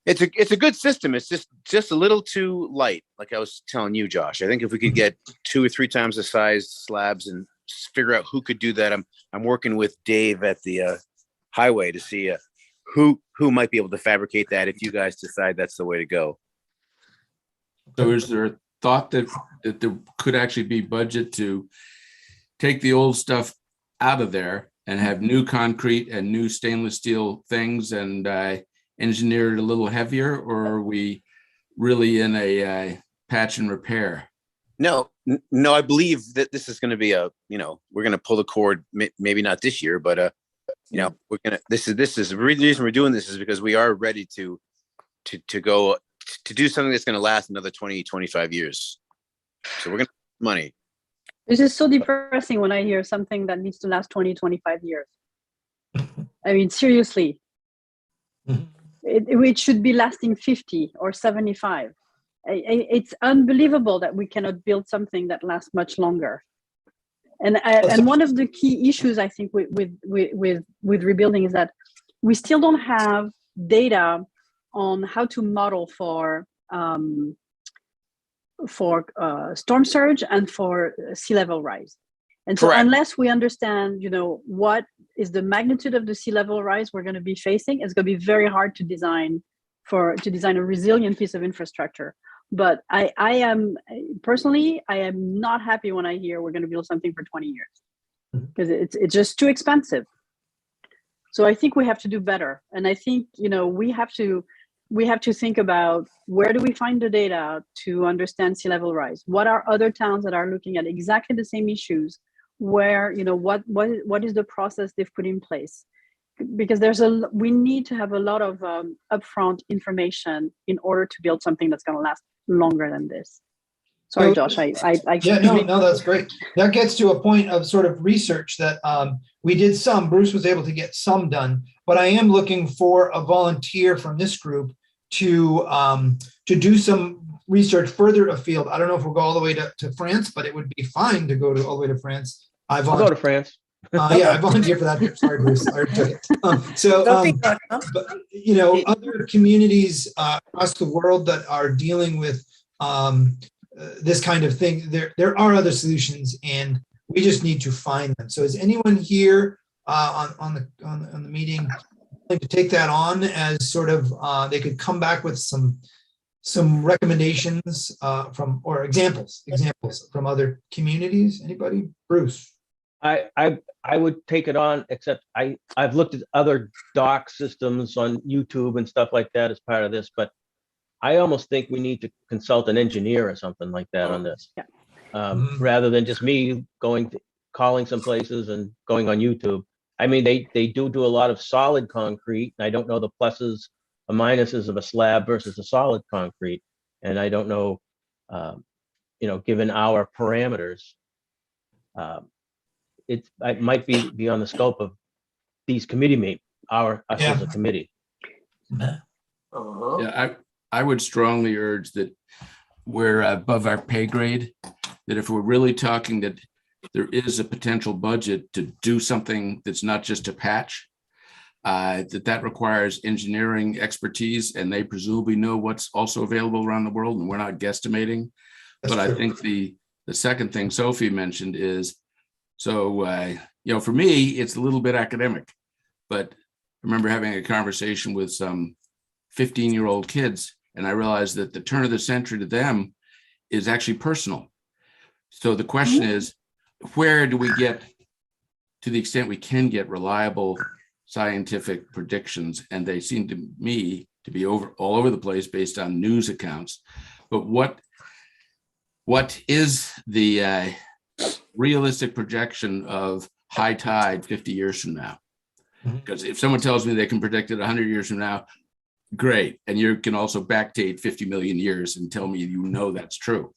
it's a good system. It's just a little too light, like I was telling you, Josh. I think if we could get 2 or 3 times the size slabs and figure out who could do that. I'm working with Dave at the highway to see who might be able to fabricate that if you guys decide that's the way to go. So is there a thought that there could actually be budget to take the old stuff out of there and have new concrete and new stainless steel things and engineer it a little heavier, or are we really in a patch and repair? No, I believe that this is going to be we're going to pull the cord, maybe not this year, but we're going to, this is the reason we're doing this is because we are ready to go to do something that's going to last another 20, 25 years. So we're going to money. This is so depressing when I hear something that needs to last 20, 25 years. I mean, seriously. It should be lasting 50 or 75. It's unbelievable that we cannot build something that lasts much longer. And one of the key issues I think with rebuilding is that we still don't have data on how to model for storm surge and for sea level rise. And so unless we understand, what is the magnitude of the sea level rise we're going to be facing, it's going to be very hard to design a resilient piece of infrastructure. But I am not happy when I hear we're going to build something for 20 years because it's just too expensive. So I think we have to do better. And I think, we have to think about where do we find the data to understand sea level rise? What are other towns that are looking at exactly the same issues? Where, what is the process they've put in place? Because we need to have a lot of upfront information in order to build something that's going to last longer than this. Sorry, Josh. No, that's great. That gets to a point of sort of research that we did some. Bruce was able to get some done, but I am looking for a volunteer from this group to do some research further afield. I don't know if we'll go all the way to France, but it would be fine to go all the way to France. I'll go to France. I volunteer for that. Sorry, Bruce. I took it. But, other communities across the world that are dealing with this kind of thing, there are other solutions, and we just need to find them. So, is anyone here on the meeting like to take that on as sort of they could come back with some some recommendations or examples from other communities? Anybody? Bruce? I would take it on, except I've looked at other dock systems on YouTube and stuff like that as part of this, but I almost think we need to consult an engineer or something like that on this. Yeah. Rather than just me calling some places and going on YouTube. I mean, they do a lot of solid concrete, and I don't know the pluses or minuses of a slab versus a solid concrete. And I don't know, given our parameters, it might be beyond the scope of these committee us as a committee. Uh-huh. Yeah, I would strongly urge that we're above our pay grade, that if we're really talking that there is a potential budget to do something that's not just a patch, that requires engineering expertise, and they presumably know what's also available around the world, and we're not guesstimating. That's but true. I think the second thing Sophie mentioned is, so, for me, it's a little bit academic, but I remember having a conversation with some 15-year-old kids, and I realized that the turn of the century to them is actually personal. So the question is, where do we get, to the extent we can get reliable scientific predictions? And they seem to me to be all over the place based on news accounts. But what is the realistic projection of high tide 50 years from now? Because if someone tells me they can predict it 100 years from now, great. And you can also backdate 50 million years and tell me that's true.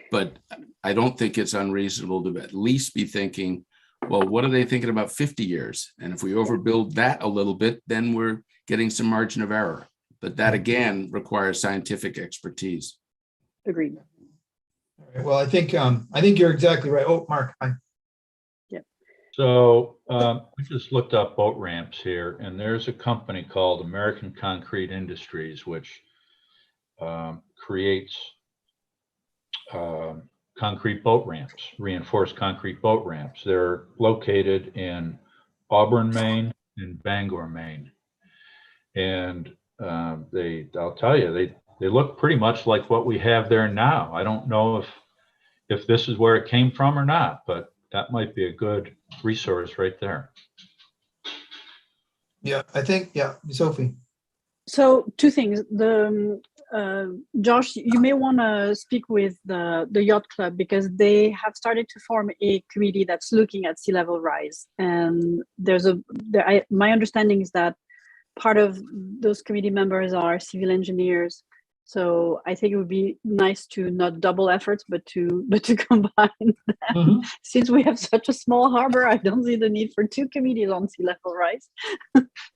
But I don't think it's unreasonable to at least be thinking, well, what are they thinking about 50 years? And if we overbuild that a little bit, then we're getting some margin of error. But that, again, requires scientific expertise. Agreed. All right, well, I think you're exactly right. Oh, Mark. So we just looked up boat ramps here, and there's a company called American Concrete Industries, which creates concrete boat ramps, reinforced concrete boat ramps. They're located in Auburn, Maine, and Bangor, Maine. And I'll tell you, they look pretty much like what we have there now. I don't know if this is where it came from or not, but that might be a good resource right there. Yeah, I think, Sophie. So two things. Josh, you may want to speak with the yacht club, because they have started to form a committee that's looking at sea level rise. And my understanding is that part of those committee members are civil engineers. So I think it would be nice to not double efforts, but to combine them. Since we have such a small harbor, I don't see the need for two committees on sea level rise.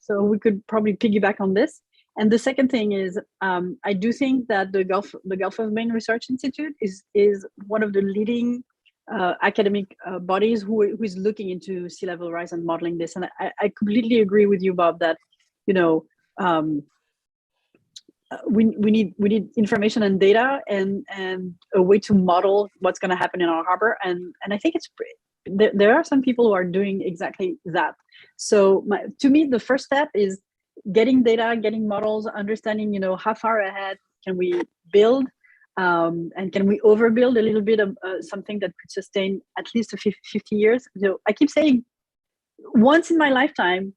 So we could probably piggyback on this. And the second thing is, I do think that the Gulf of Maine Research Institute is one of the leading academic bodies who is looking into sea level rise and modeling this. And I completely agree with you, Bob, that we need information and data and a way to model what's going to happen in our harbor. And I think there are some people who are doing exactly that. So to me, the first step is getting data, getting models, understanding, how far ahead can we build, and can we overbuild a little bit of something that could sustain at least 50 years. I keep saying, once in my lifetime,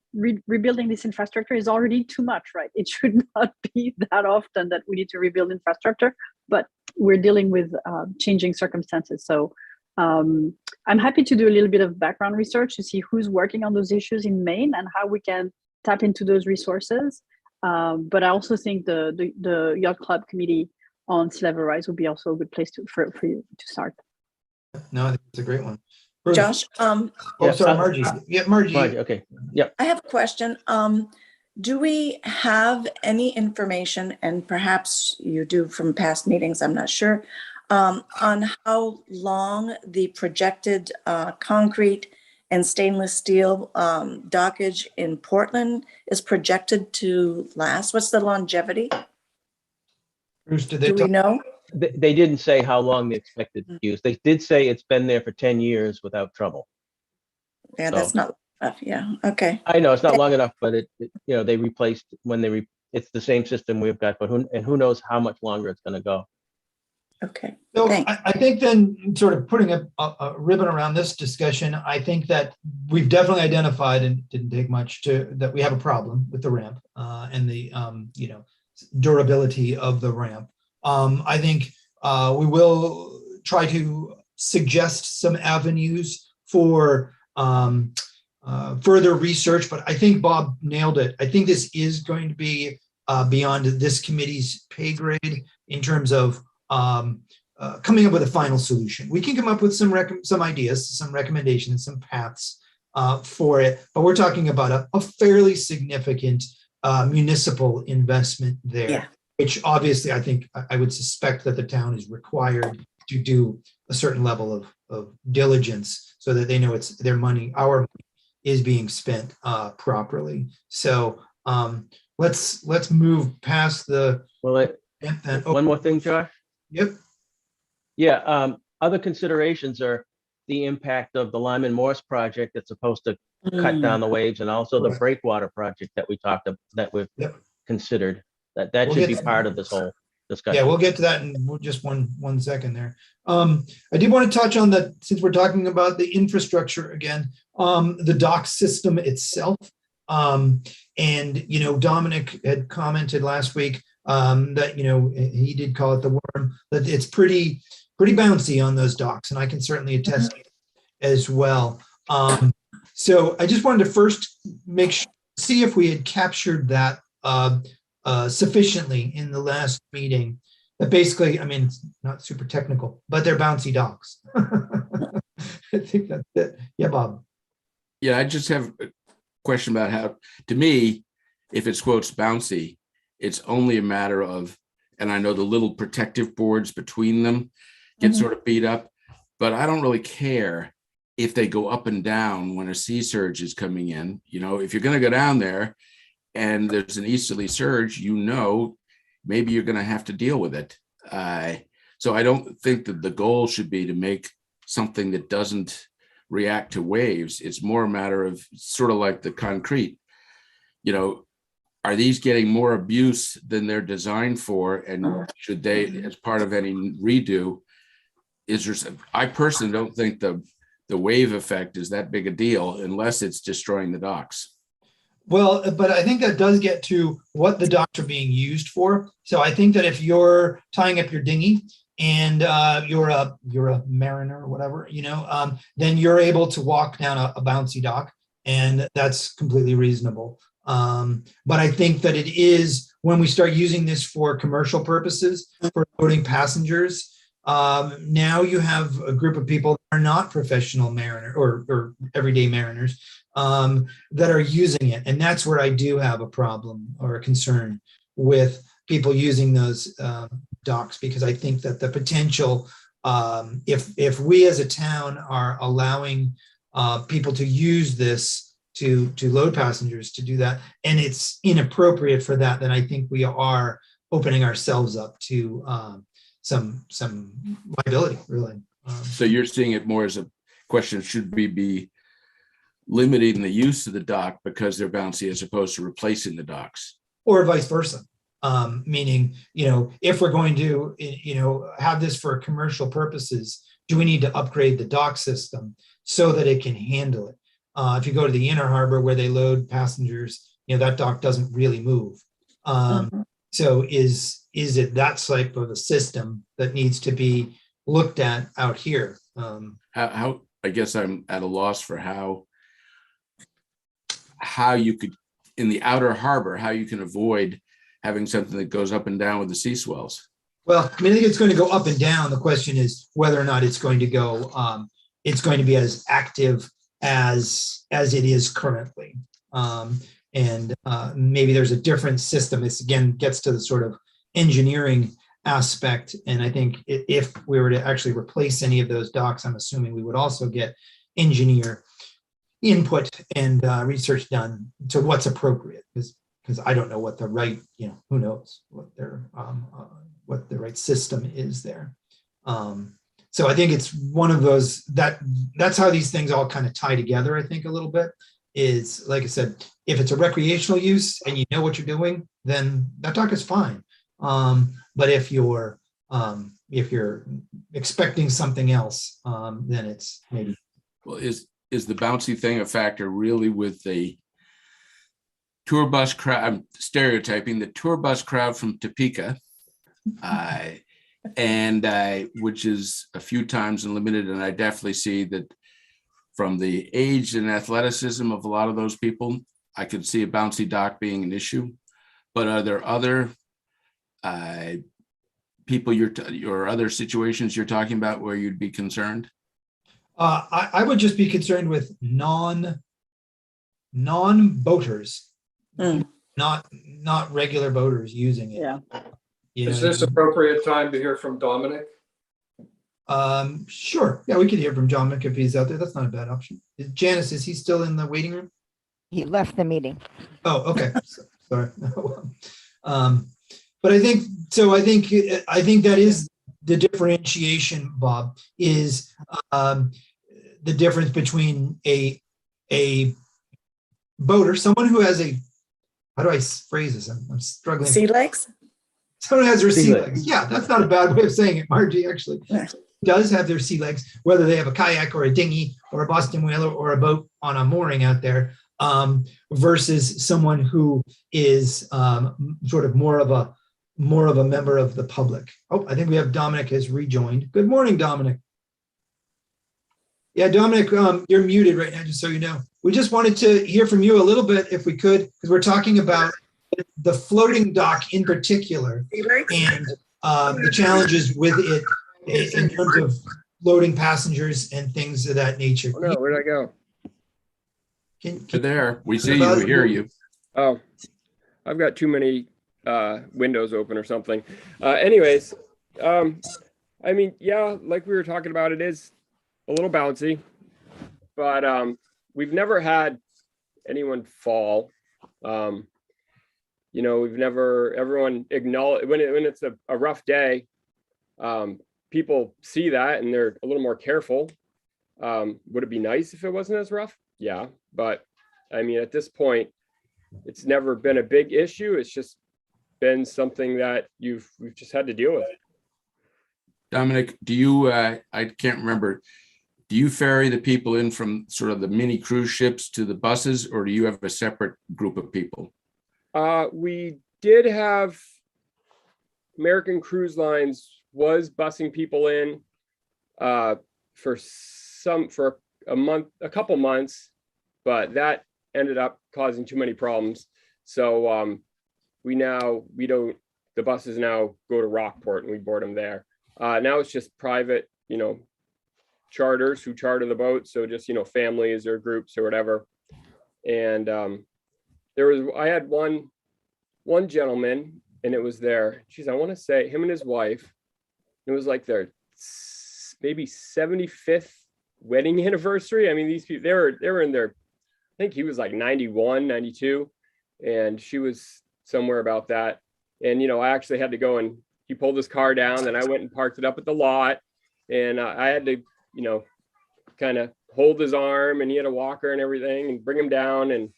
rebuilding this infrastructure is already too much, right? It should not be that often that we need to rebuild infrastructure, but we're dealing with changing circumstances. So I'm happy to do a little bit of background research to see who's working on those issues in Maine and how we can tap into those resources. But I also think the Yacht Club Committee on Sea Level Rise would be also a good place for you to start. No, I think it's a great one. Bruce. Josh, Sorry, Margie. Yeah, Margie. Okay. Yep. I have a question. Do we have any information, and perhaps you do from past meetings, I'm not sure, on how long the projected concrete and stainless steel dockage in Portland is projected to last? What's the longevity? Bruce, do we know? They didn't say how long they expected to use. They did say it's been there for 10 years without trouble. Yeah, that's not enough. Yeah. Okay. I know it's not long enough, but they replaced when they it's the same system we've got, but who knows how much longer it's going to go. Okay. So Thanks. I think then, sort of putting a ribbon around this discussion, I think that we've definitely identified, and it didn't take much that we have a problem with the ramp and the durability of the ramp. I think we will try to suggest some avenues for further research, but I think Bob nailed it. I think this is going to be beyond this committee's pay grade in terms of coming up with a final solution. We can come up with some ideas, some recommendations, some paths for it, but we're talking about a fairly significant municipal investment there, Yeah. which obviously I think I would suspect that the town is required to do a certain level of diligence so that they know it's their money, our money is being spent properly. So let's move past the. Well, then, one more thing, Josh. Yep. Yeah, other considerations are the impact of the Lyman Morse project that's supposed to cut down the waves, and also the Right. Breakwater project that we talked about, that we've Yep. considered. That We'll should get be to part that. of this whole discussion. Yeah, we'll get to that in just one second there. I did want to touch on that, since we're talking about the infrastructure again, the dock system itself. And Dominic had commented last week that he did call it the worm, that it's pretty bouncy on those docks, and I can certainly attest to it as well. So I just wanted to first see if we had captured that sufficiently in the last meeting. That basically, I mean, it's not super technical, but they're bouncy docks. I think that's it. Yeah, Bob. Yeah, I just have a question about how, to me, if it's quotes bouncy, it's only a matter of, and I know the little protective boards between them get sort of beat up, but I don't really care if they go up and down when a sea surge is coming in. If you're going to go down there and there's an easterly surge, maybe you're going to have to deal with it. So I don't think that the goal should be to make something that doesn't react to waves. It's more a matter of sort of like the concrete. Are these getting more abuse than they're designed for? And should they, as part of any redo, I personally don't think the wave effect is that big a deal unless it's destroying the docks. Well, but I think that does get to what the docks are being used for. So I think that if you're tying up your dinghy and you're a mariner or whatever, then you're able to walk down a bouncy dock, and that's completely reasonable. But I think that it is, when we start using this for commercial purposes, for loading passengers, now you have a group of people that are not professional mariner or everyday mariners that are using it. And that's where I do have a problem or a concern with people using those docks, because I think that the potential, if we as a town are allowing people to use this to load passengers, to do that, and it's inappropriate for that, then I think we are opening ourselves up to some liability, really. So you're seeing it more as a question, should we be limiting the use of the dock because they're bouncy as opposed to replacing the docks? Or vice versa. Meaning, if we're going to, have this for commercial purposes, do we need to upgrade the dock system so that it can handle it? If you go to the inner harbor where they load passengers, that dock doesn't really move. So is it that type of a system that needs to be looked at out here? How I guess I'm at a loss for how you could, in the outer harbor, how you can avoid having something that goes up and down with the sea swells. Well, I think it's going to go up and down. The question is whether or not it's going to go, it's going to be as active as it is currently. And maybe there's a different system. This again gets to the sort of engineering aspect. And I think if we were to actually replace any of those docks, I'm assuming we would also get engineer input and research done to what's appropriate, because I don't know what the right, who knows what the right system is there. So I think it's one of those that's how these things all kind of tie together, I think, a little bit. is, like I said, if it's a recreational use and you know what you're doing, then that dock is fine. But if you're expecting something else, then it's maybe. Well, is the bouncy thing a factor really with the tour bus crowd? I'm stereotyping the tour bus crowd from Topeka, and which is a few times limited. And I definitely see that from the age and athleticism of a lot of those people, I could see a bouncy dock being an issue. But are there other people or other situations you're talking about where you'd be concerned? I would just be concerned with non-boaters, not regular boaters using it. Yeah. Is this appropriate time to hear from Dominic? Sure. Yeah, we could hear from Dominic if he's out there. That's not a bad option. Janice, is he still in the waiting room? He left the meeting. Oh, okay. Sorry. But I think that is the differentiation, Bob, is the difference between a boater, someone who has how do I phrase this? I'm struggling. Sea legs? Someone who has their Sea sea legs. legs. Yeah, that's not a bad way of saying it, Margie, actually. Yeah. Does have their sea legs, whether they have a kayak or a dinghy or a Boston whaler or a boat on a mooring out there, versus someone who is sort of more of a member of the public. Oh, I think we have Dominic has rejoined. Good morning, Dominic. Yeah, Dominic, you're muted right now, just so you know. We just wanted to hear from you a little bit, if we could, because we're talking about the floating dock in particular and the challenges with it in terms of loading passengers and things of that nature. Oh, no, where'd I go? You're there. We see you. We hear you. Oh, I've got too many windows open or something. Anyways, I mean, yeah, like we were talking about, it is a little bouncy, but we've never had anyone fall. You know, everyone acknowledge when it's a rough day. People see that and they're a little more careful. Would it be nice if it wasn't as rough? Yeah, but I mean, at this point, it's never been a big issue. It's just been something that we've just had to deal with. Dominic, do you, I can't remember, do you ferry the people in from sort of the mini cruise ships to the buses, or do you have a separate group of people? We did have American Cruise Lines was busing people in for a couple months, but that ended up causing too many problems. So the buses now go to Rockport and we board them there. Now it's just private, charters who charter the boat. So just, families or groups or whatever. And I had one gentleman, and it was I want to say him and his wife, it was like their maybe 75th wedding anniversary. I mean, these people, they were in their, I think he was like 91, 92, and she was somewhere about that. And, I actually had to go, and he pulled his car down, and I went and parked it up at the lot, and I had to, kind of hold his arm, and he had a walker and everything, and bring him down. And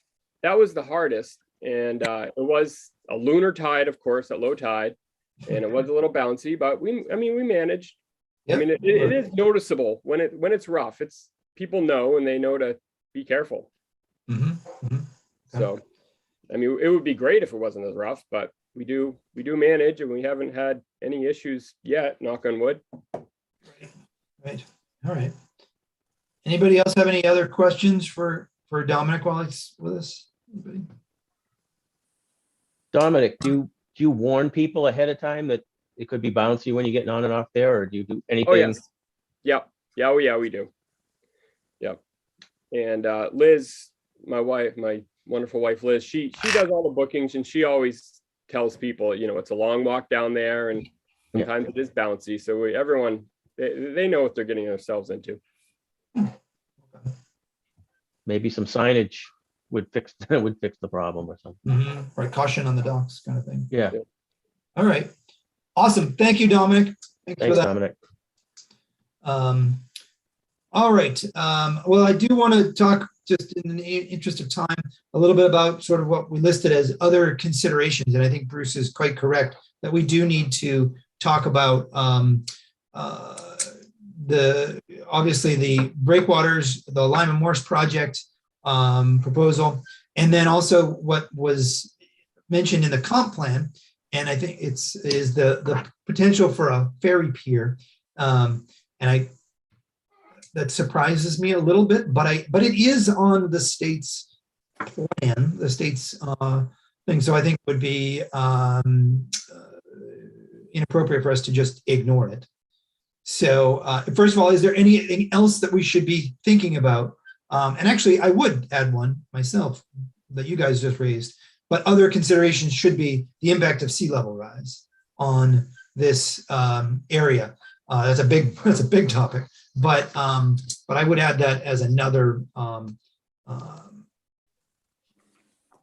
that was the hardest. And it was a lunar tide, of course, at low tide, and it was a little bouncy, but we managed. Yep. I mean, it is noticeable when it's rough. It's people know, and they know to be careful. Mm-hmm. Mm-hmm. So, I mean, it would be great if it wasn't as rough, but we do manage, and we haven't had any issues yet, knock on wood. Right. All right. Anybody else have any other questions for Dominic while he's with us? Anybody? Dominic, do you warn people ahead of time that it could be bouncy when you're getting on and off there, or do you do anything? Oh, yes. Yep. Yeah, we do. Yep. And Liz, my wife, my wonderful wife, Liz, she does all the bookings, and she always tells people, it's a long walk down there, and sometimes it is bouncy. So everyone, they know what they're getting themselves into. Maybe some signage would fix the problem or something. Mm-hmm. Right, caution on the docks kind of thing. Yeah. All right. Awesome. Thank you, Dominic. Thanks for that. Dominic. All right. Well, I do want to talk just in the interest of time, a little bit about sort of what we listed as other considerations. And I think Bruce is quite correct that we do need to talk about obviously the Breakwaters, the Lima Morse project proposal, and then also what was mentioned in the comp plan. And I think is the potential for a ferry pier. That surprises me a little bit, but it is on the state's plan, the state's thing. So I think it would be inappropriate for us to just ignore it. So first of all, is there anything else that we should be thinking about? And actually, I would add one myself that you guys just raised, but other considerations should be the impact of sea level rise on this area. That's a big topic, but I would add that as another. I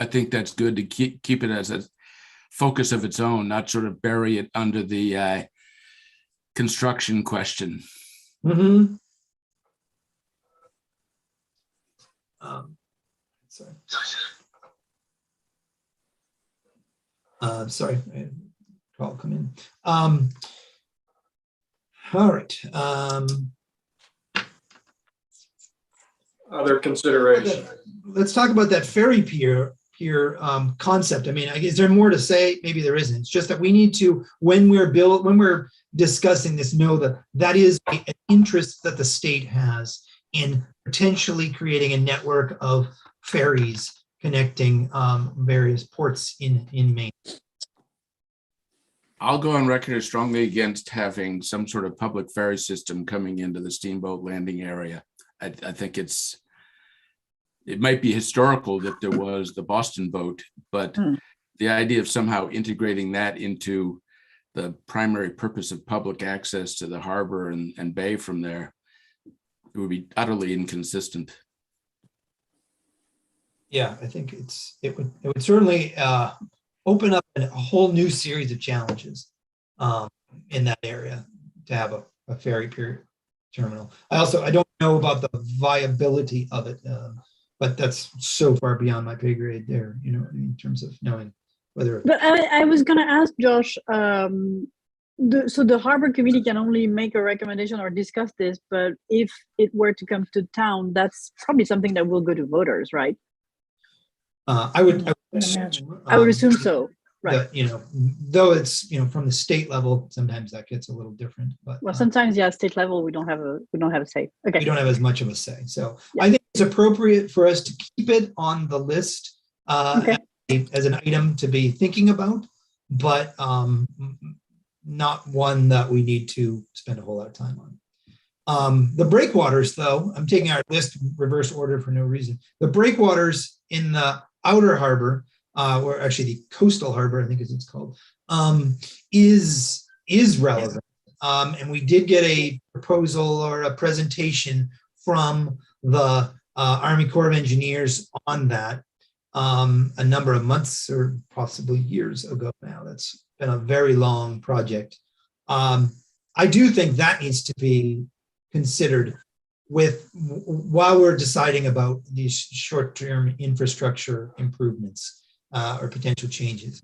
think that's good to keep it as a focus of its own, not sort of bury it under the construction question. Mm-hmm. Sorry, I had a call come in. All right. Other consideration. Let's talk about that ferry pier concept. I mean, is there more to say? Maybe there isn't. It's just that we need to, when we're discussing this, know that is an interest that the state has in potentially creating a network of ferries connecting various ports in Maine. I'll go on record as strongly against having some sort of public ferry system coming into the Steamboat landing area. I think it might be historical that there was the Boston boat, but the idea of somehow integrating that into the primary purpose of public access to the harbor and bay from there, it would be utterly inconsistent. Yeah, I think it would certainly open up a whole new series of challenges in that area to have a ferry pier terminal. I don't know about the viability of it, but that's so far beyond my pay grade there, in terms of knowing whether. But I was going to ask Josh, so the harbor committee can only make a recommendation or discuss this, but if it were to come to town, that's probably something that will go to voters, right? I would assume so, right? That, though it's from the state level, sometimes that gets a little different. But sometimes, state level we don't have a say. Okay, we don't have as much of a say. So yeah. I think it's appropriate for us to keep it on the list as an item to be thinking about, but not one that we need to spend a whole lot of time on. The breakwaters, though, I'm taking our list reverse order for no reason. The breakwaters in the outer harbor, or actually the coastal harbor, I think as it's called, is relevant. And we did get a proposal or a presentation from the Army Corps of Engineers on that a number of months or possibly years ago now. That's been a very long project. I do think that needs to be considered while we're deciding about these short-term infrastructure improvements or potential changes.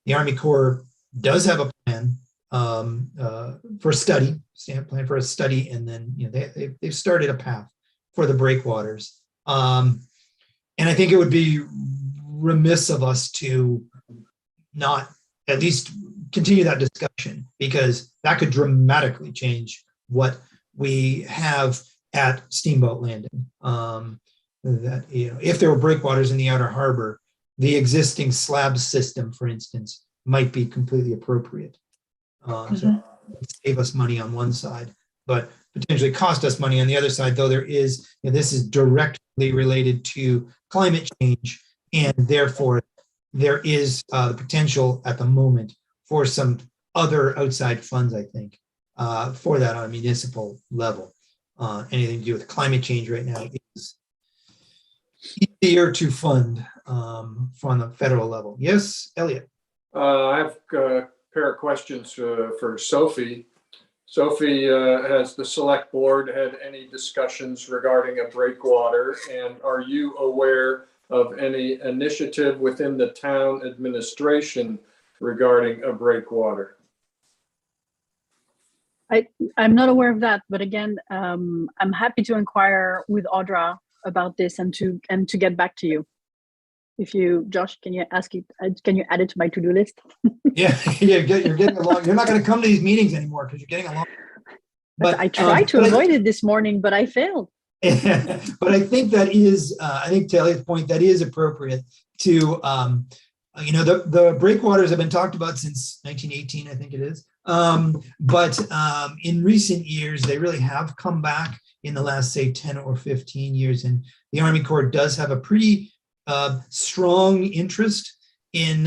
The Army Corps does have a plan for study, plan for a study, and then they've started a path for the breakwaters. And I think it would be remiss of us to not at least continue that discussion, because that could dramatically change what we have at Steamboat Landing. That if there were breakwaters in the outer harbor, the existing slab system, for instance, might be completely appropriate. So save us money on one side, but potentially cost us money on the other side. Though there is, this is directly related to climate change, and therefore there is the potential at the moment for some other outside funds, I think, for that on a municipal level. Anything to do with climate change right now is easier to fund from the federal level. Yes, Elliot? I have a pair of questions for Sophie. Sophie, has the select board had any discussions regarding a breakwater? And are you aware of any initiative within the town administration regarding a breakwater? I'm not aware of that, but again, I'm happy to inquire with Audra about this and to get back to you. If you, Josh, can you add it to my to-do list? Yeah, you're getting along. You're not going to come to these meetings anymore because you're getting along. But I tried to avoid it this morning, but I failed. But I think that is, I think to Elliot's point, that is appropriate to, the breakwaters have been talked about since 1918, I think it is. But in recent years, they really have come back in the last, say, 10 or 15 years. And the Army Corps does have a pretty strong interest in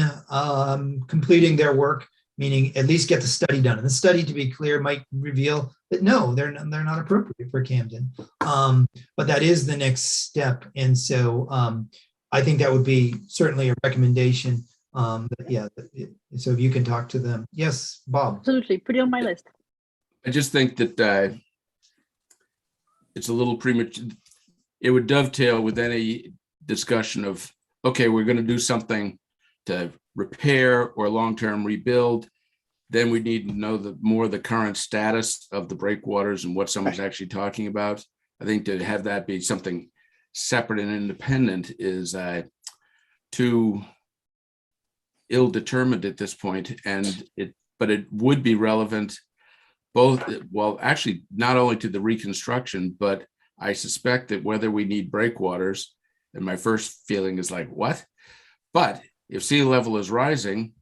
completing their work, meaning at least get the study done. And the study, to be clear, might reveal that no, they're not appropriate for Camden. But that is the next step. And so I think that would be certainly a recommendation. So if you can talk to them. Yes, Bob. Absolutely, put it on my list. I just think that it's a little premature. It would dovetail with any discussion of, okay, we're going to do something to repair or long-term rebuild. Then we need to know the current status of the breakwaters and what someone's actually talking about. I think to have that be something separate and independent is too ill-determined at this point. But it would be relevant both, well, actually not only to the reconstruction, but I suspect that whether we need breakwaters, and my first feeling is like, what? But if sea level is rising,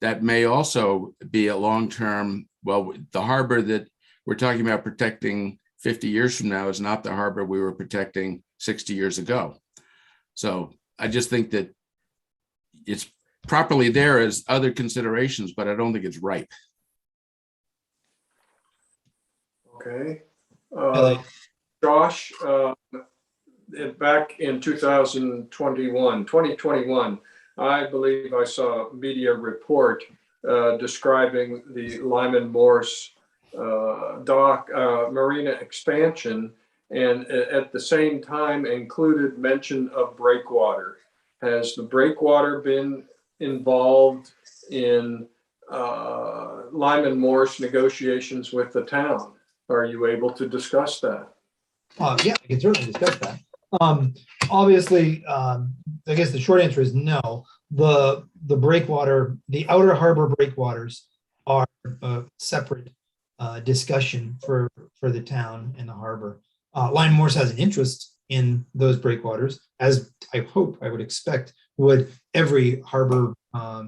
that may also be a long-term, well, the harbor that we're talking about protecting 50 years from now is not the harbor we were protecting 60 years ago. So I just think that it's properly there as other considerations, but I don't think it's ripe. Okay. Josh, back in 2021, I believe I saw a media report describing the Lyman Morse dock marina expansion, and at the same time included mention of breakwater. Has the breakwater been involved in Lyman Morse negotiations with the town? Are you able to discuss that? Yeah, I can certainly discuss that. Obviously, I guess the short answer is no. The breakwater, the outer harbor breakwaters are a separate discussion for the town and the harbor. Lyman Morse has an interest in those breakwaters, as I would expect would every harbor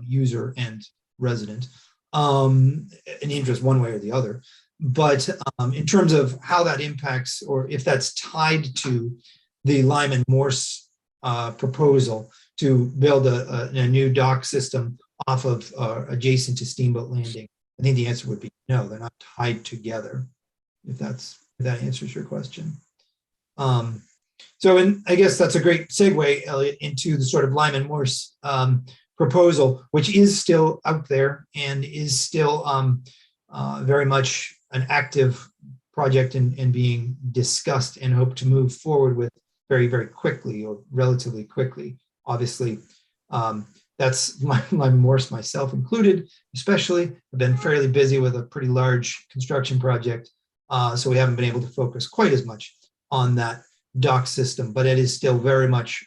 user and resident, an interest one way or the other. But in terms of how that impacts, or if that's tied to the Lyman Morse proposal to build a new dock system off of adjacent to Steamboat Landing, I think the answer would be no, they're not tied together, if that answers your question. So I guess that's a great segue, Elliot, into the sort of Lyman Morse proposal, which is still out there and is still very much an active project and being discussed and hope to move forward with very, very quickly, or relatively quickly. Obviously, that's Lyman Morse, myself included, especially. I've been fairly busy with a pretty large construction project, so we haven't been able to focus quite as much on that dock system, but it is still very much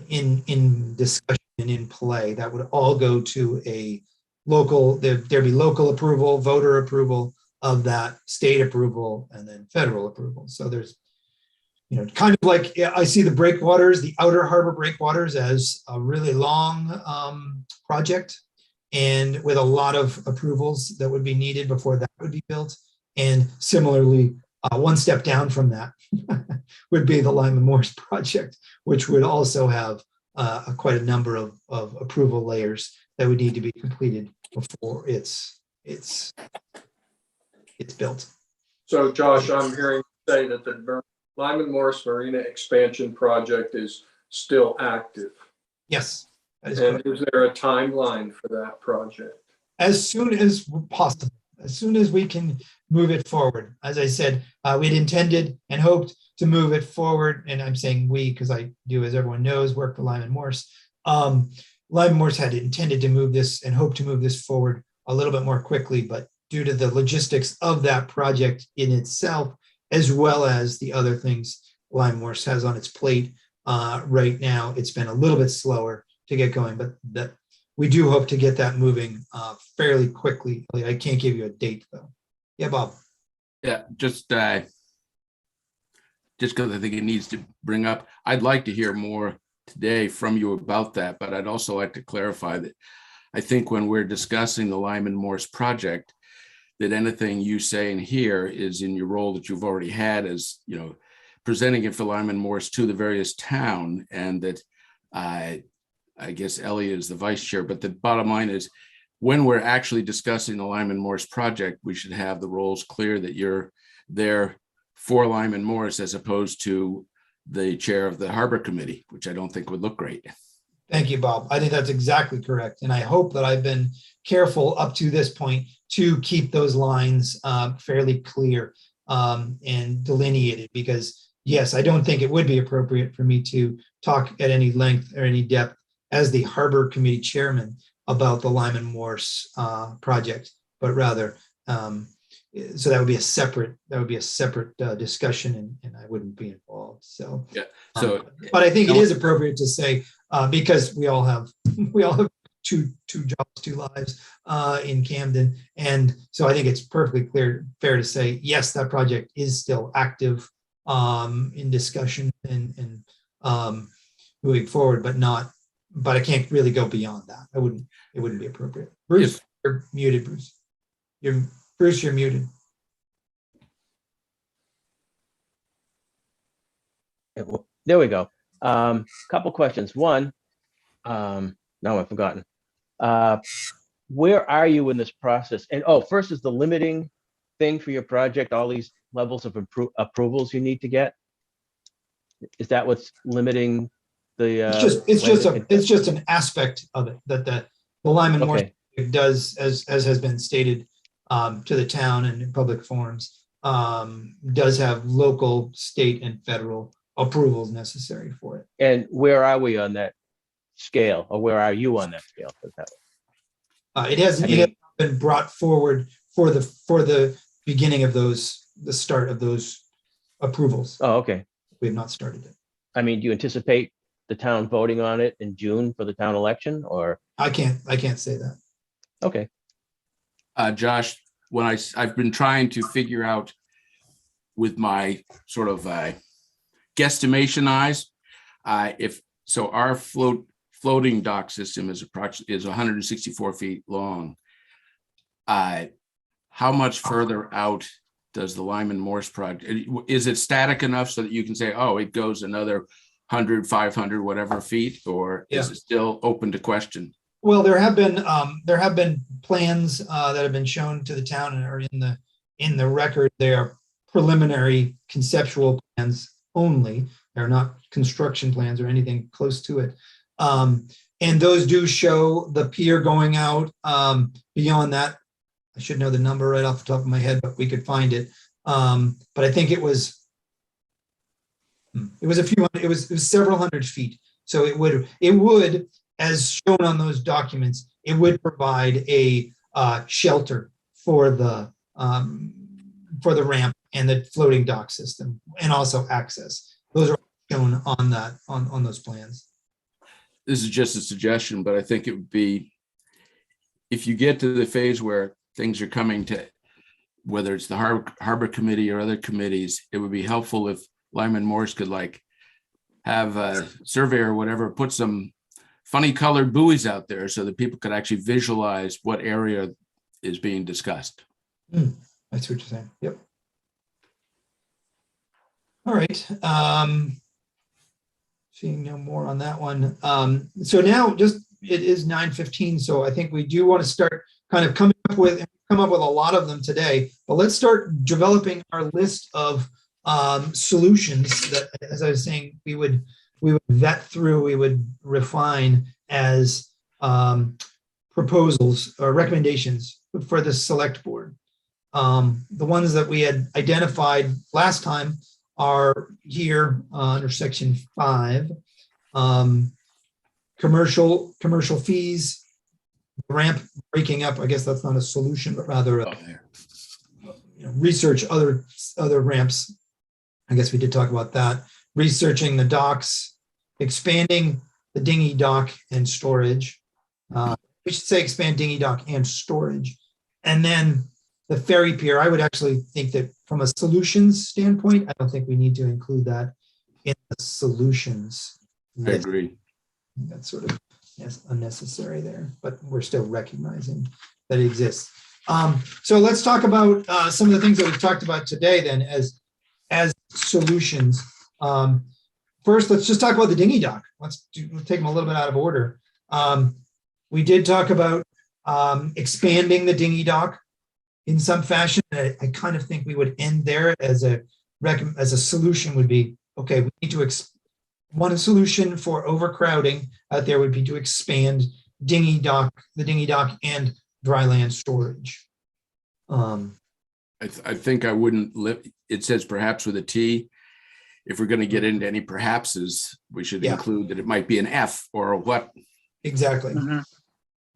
in discussion and in play. That would all go to a local, there'd be local approval, voter approval of that, state approval, and then federal approval. So there's, kind of like, I see the breakwaters, the outer harbor breakwaters, as a really long project, and with a lot of approvals that would be needed before that would be built. And similarly, one step down from that would be the Lyman Morse project, which would also have quite a number of approval layers that would need to be completed before it's built. So, Josh, I'm hearing you say that the Lyman Morse Marina expansion project is still active. Yes, that is and correct. Is there a timeline for that project? As soon as possible. as soon as we can move it forward. As I said, we'd intended and hoped to move it forward, and I'm saying we because I do, as everyone knows, work for Lyman Morse. Lyman Morse had intended to move this and hope to move this forward a little bit more quickly, but due to the logistics of that project in itself, as well as the other things Lyman Morse has on its plate right now, it's been a little bit slower to get going, but that we do hope to get that moving fairly quickly. I can't give you a date though. Yeah, Bob. Yeah, just because I think it needs to bring up, I'd like to hear more today from you about that, but I'd also like to clarify that I think when we're discussing the Lyman Morse project, that anything you say in here is in your role that you've already had as, presenting it for Lyman Morse to the various town, and that I guess Elliot is the vice chair, but the bottom line is when we're actually discussing the Lyman Morse project, we should have the roles clear that you're there for Lyman Morse as opposed to the chair of the Harbor Committee, which I don't think would look great. Thank you, Bob. I think that's exactly correct. And I hope that I've been careful up to this point to keep those lines fairly clear and delineated, because yes, I don't think it would be appropriate for me to talk at any length or any depth as the Harbor Committee chairman about the Lyman Morse project, but rather, so that would be a separate discussion, and I wouldn't be involved. So yeah. So, but I think it is appropriate to say because we all have two jobs, two lives in Camden, and so I think it's perfectly fair to say yes, that project is still active in discussion and moving forward, but I can't really go beyond that. It wouldn't be appropriate. Bruce, you're muted, Bruce. You're muted. There we go. Couple questions. One, now I've forgotten. Where are you in this process? And first is the limiting thing for your project, all these levels of approvals you need to get. Is that what's limiting the? It's just an aspect of it that the Lyman Morse does, as has been stated to the town and in public forums, does have local, state, and federal approvals necessary for it. And where are we on that scale, or where are you on that scale? It hasn't been brought forward for the beginning of the start of those approvals. Oh, okay. We have not started it. I mean, do you anticipate the town voting on it in June for the town election, or? I can't say that. Okay. Josh, when I've been trying to figure out with my sort of guesstimation eyes, if so, our floating dock system is 164 feet long. How much further out does the Lyman Morse project, is it static enough so that you can say, oh, it goes another 100, 500, whatever feet, or is it still open to question? Well, there have been plans that have been shown to the town and are in the record. They are preliminary conceptual plans only. They're not construction plans or anything close to it. And those do show the pier going out beyond that. I should know the number right off the top of my head, but we could find it. But I think it was a few hundred, it was several hundred feet. So it would, as shown on those documents, it would provide a shelter for the ramp and the floating dock system, and also access. Those are shown on those plans. This is just a suggestion, but I think it would be, if you get to the phase where things are coming to, whether it's the Harbor Committee or other committees, it would be helpful if Lyman Morse could have a surveyor or whatever put some funny colored buoys out there so that people could actually visualize what area is being discussed. That's what you're saying. Yep. All right. Seeing no more on that one. So now it is 9:15. So I think we do want to start kind of come up with a lot of them today, but let's start developing our list of solutions that, as I was saying, we would vet through, we would refine as proposals or recommendations for the select board. The ones that we had identified last time are here under section 5. Commercial fees, ramp breaking up. I guess that's not a solution, but rather research other ramps. I guess we did talk about that. Researching the docks, expanding the dinghy dock and storage. We should say expand dinghy dock and storage. And then the ferry pier, I would actually think that from a solutions standpoint, I don't think we need to include that in the solutions. I agree. That's sort of unnecessary there, but we're still recognizing that it exists. So let's talk about some of the things that we've talked about today then as solutions. First, let's just talk about the dinghy dock. Let's take them a little bit out of order. We did talk about expanding the dinghy dock in some fashion. I kind of think we would end there as a solution would be, okay, we need to one solution for overcrowding out there would be to expand the dinghy dock and dry land storage. I think I wouldn't it says perhaps with a T. If we're going to get into any perhapses, we should include that it might be an F or a what. Exactly.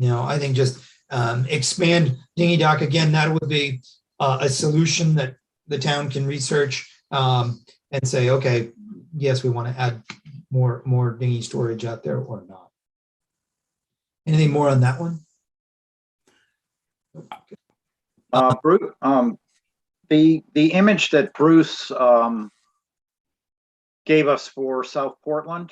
I think just expand dinghy dock again. That would be a solution that the town can research and say, okay, yes, we want to add more dinghy storage out there or not. Anything more on that one? Bruce, the image that Bruce gave us for South Portland,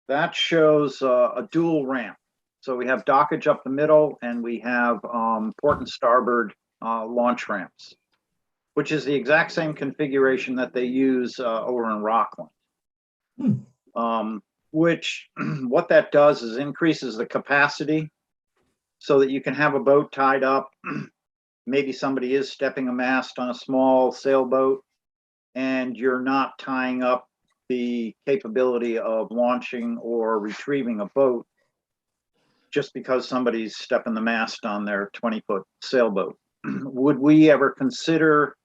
that shows a dual ramp. So we have dockage up the middle and we have port and starboard launch ramps, which is the exact same configuration that they use over in Rockland. Which what that does is increases the capacity so that you can have a boat tied up. Maybe somebody is stepping a mast on a small sailboat and you're not tying up the capability of launching or retrieving a boat just because somebody's stepping the mast on their 20-foot sailboat. Would we ever consider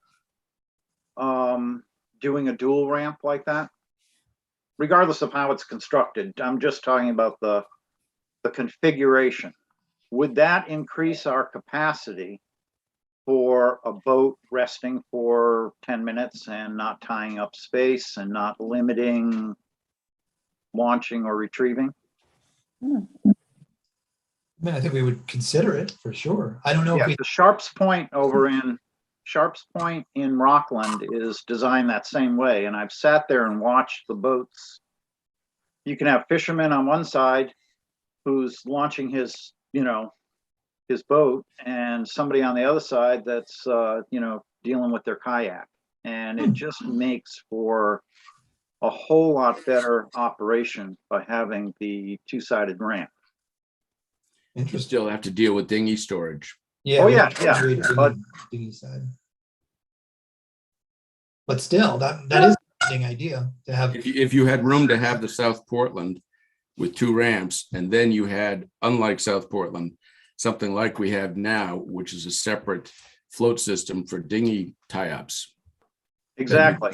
doing a dual ramp like that? Regardless of how it's constructed, I'm just talking about the configuration. Would that increase our capacity for a boat resting for 10 minutes and not tying up space and not limiting launching or retrieving? I mean, I think we would consider it for sure. I don't know if we... The Sharps Point in Rockland is designed that same way. And I've sat there and watched the boats. You can have fishermen on one side who's launching his boat and somebody on the other side that's, dealing with their kayak. And it just makes for a whole lot better operation by having the two-sided ramp. You still have to deal with dinghy storage. Yeah. Dinghy side. But still, that is an interesting idea to have. If you had room to have the South Portland with two ramps, and then you had, unlike South Portland, something like we have now, which is a separate float system for dinghy tie-ups. Exactly.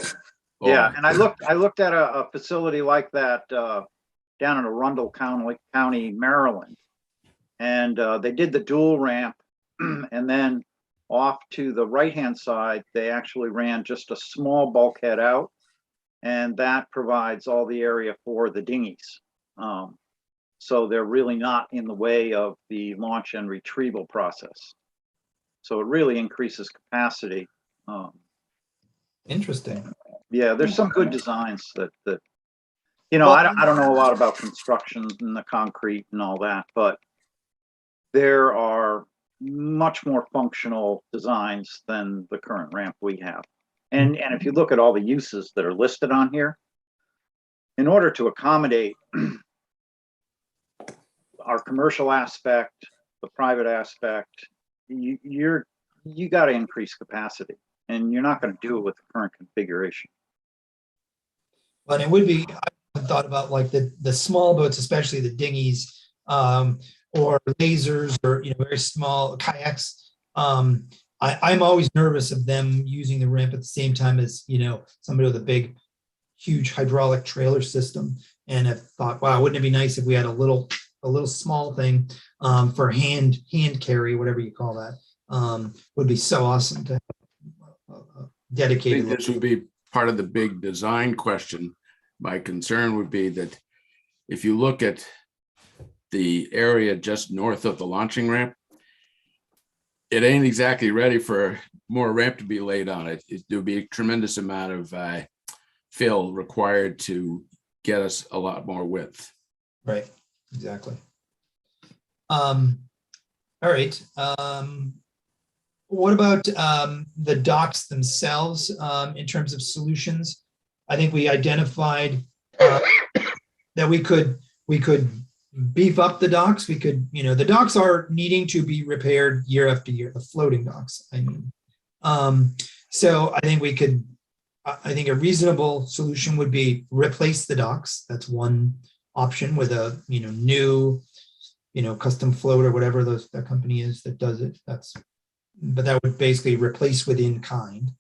Yeah, and I looked at a facility like that down in Arundel County, Maryland, and they did the dual ramp, and then off to the right-hand side, they actually ran just a small bulkhead out, and that provides all the area for the dinghies. So they're really not in the way of the launch and retrieval process. So it really increases capacity. Interesting. Yeah, there's some good designs that I don't know a lot about construction and the concrete and all that, but there are much more functional designs than the current ramp we have. And if you look at all the uses that are listed on here, in order to accommodate our commercial aspect, the private aspect, you got to increase capacity, and you're not going to do it with the current configuration. But it would be, I thought about like the small boats, especially the dinghies, or lasers, or very small kayaks. I'm always nervous of them using the ramp at the same time as, somebody with a big, huge hydraulic trailer system. And I've thought, wow, wouldn't it be nice if we had a little small thing for hand carry, whatever you call that. Would be so awesome to have I dedicated. think this would be part of the big design question. My concern would be that if you look at the area just north of the launching ramp, it ain't exactly ready for more ramp to be laid on it. There would be a tremendous amount of fill required to get us a lot more width. Right, exactly. All right. What about the docks themselves in terms of solutions? I think we identified that we could beef up the docks. We could, the docks are needing to be repaired year after year, the floating docks, I mean. So I think I think a reasonable solution would be replace the docks. That's one option with a, new, custom float or whatever that company is that does it. But that would basically replace within kind.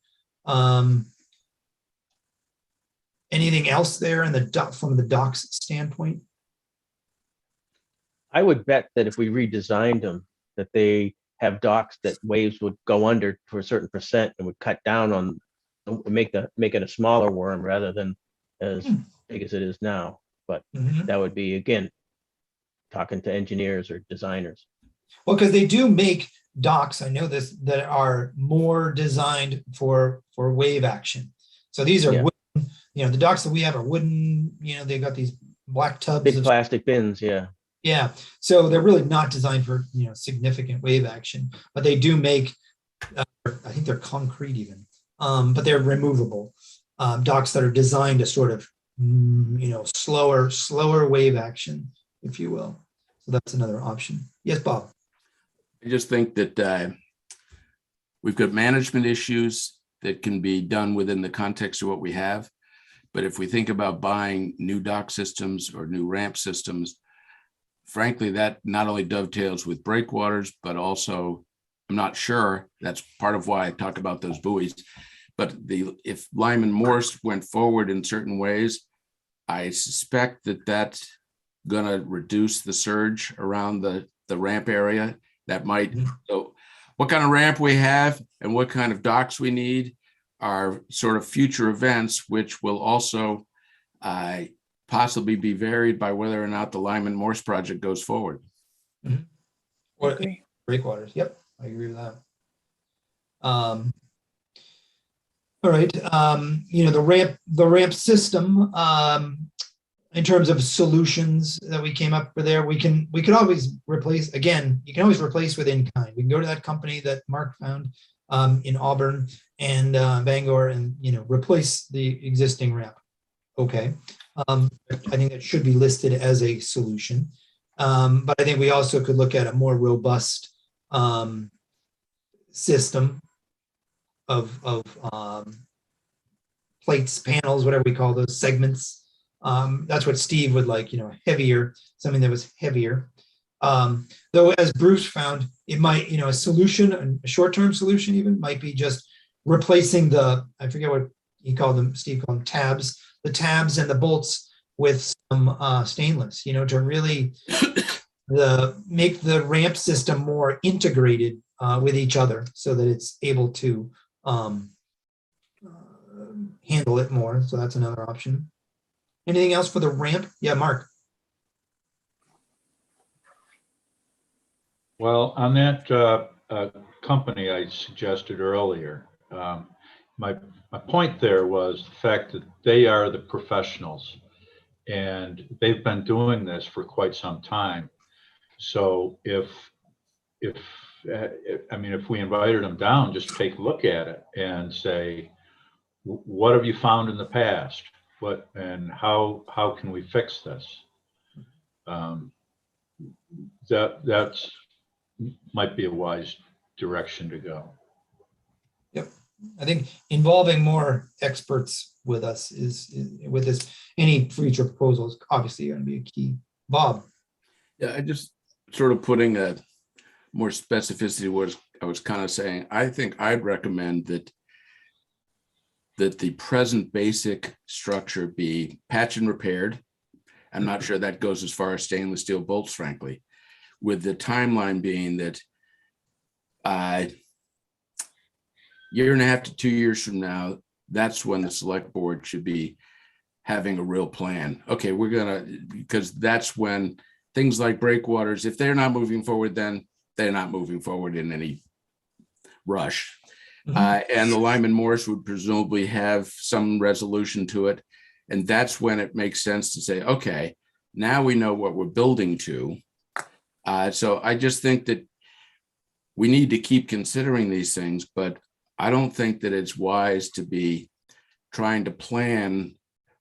Anything else there from the docks standpoint? I would bet that if we redesigned them, that they have docks that waves would go under to a certain percent and would cut down on, make it a smaller worm rather than as big as it is now. But that would be, again, talking to engineers or designers. Well, because they do make docks, I know this, that are more designed for wave action. So these are wooden, the docks that we have are wooden, they've got these black tubs. Big plastic bins, yeah. Yeah, so they're really not designed for, significant wave action, but they do make, I think they're concrete even, but they're removable docks that are designed to sort of, slower wave action, if you will. So that's another option. Yes, Bob. I just think that we've got management issues that can be done within the context of what we have. But if we think about buying new dock systems or new ramp systems, frankly, that not only dovetails with breakwaters, but also, I'm not sure, that's part of why I talk about those buoys. But if Lyman Morse went forward in certain ways, I suspect that that's going to reduce the surge around the ramp area. That might, so what kind of ramp we have and what kind of docks we need are sort of future events, which will also possibly be varied by whether or not the Lyman Morse project goes forward. Or breakwaters. Yep, I agree with that. All right. The ramp system, in terms of solutions that we came up with there, we could always replace, again, you can always replace within kind. We can go to that company that Mark found in Auburn and Bangor and, replace the existing ramp. Okay. I think that should be listed as a solution. But I think we also could look at a more robust system of plates, panels, whatever we call those segments. That's what Steve would like, heavier, something that was heavier. Though, as Bruce found, it might, a solution, a short-term solution even, might be just replacing I forget what he called them, Steve called them tabs, the tabs and the bolts with some stainless, to really make the ramp system more integrated with each other so that it's able to handle it more. So that's another option. Anything else for the ramp? Yeah, Mark. Well, on that company I suggested earlier, my point there was the fact that they are the professionals and they've been doing this for quite some time. So if we invited them down, just take a look at it and say, what have you found in the past? And how can we fix this? That's might be a wise direction to go. Yep. I think involving more experts with us with this, any future proposal is obviously going to be a key. Bob. Yeah, I just sort of putting a more specificity was I was kind of saying, I think I'd recommend that the present basic structure be patch and repaired. I'm not sure that goes as far as stainless steel bolts, frankly, with the timeline being that year and a half to 2 years from now, that's when the select board should be having a real plan. Okay, because that's when things like breakwaters, if they're not moving forward, then they're not moving forward in any rush. And the Lyman Morris would presumably have some resolution to it. And that's when it makes sense to say, okay, now we know what we're building to. So I just think that we need to keep considering these things, but I don't think that it's wise to be trying to plan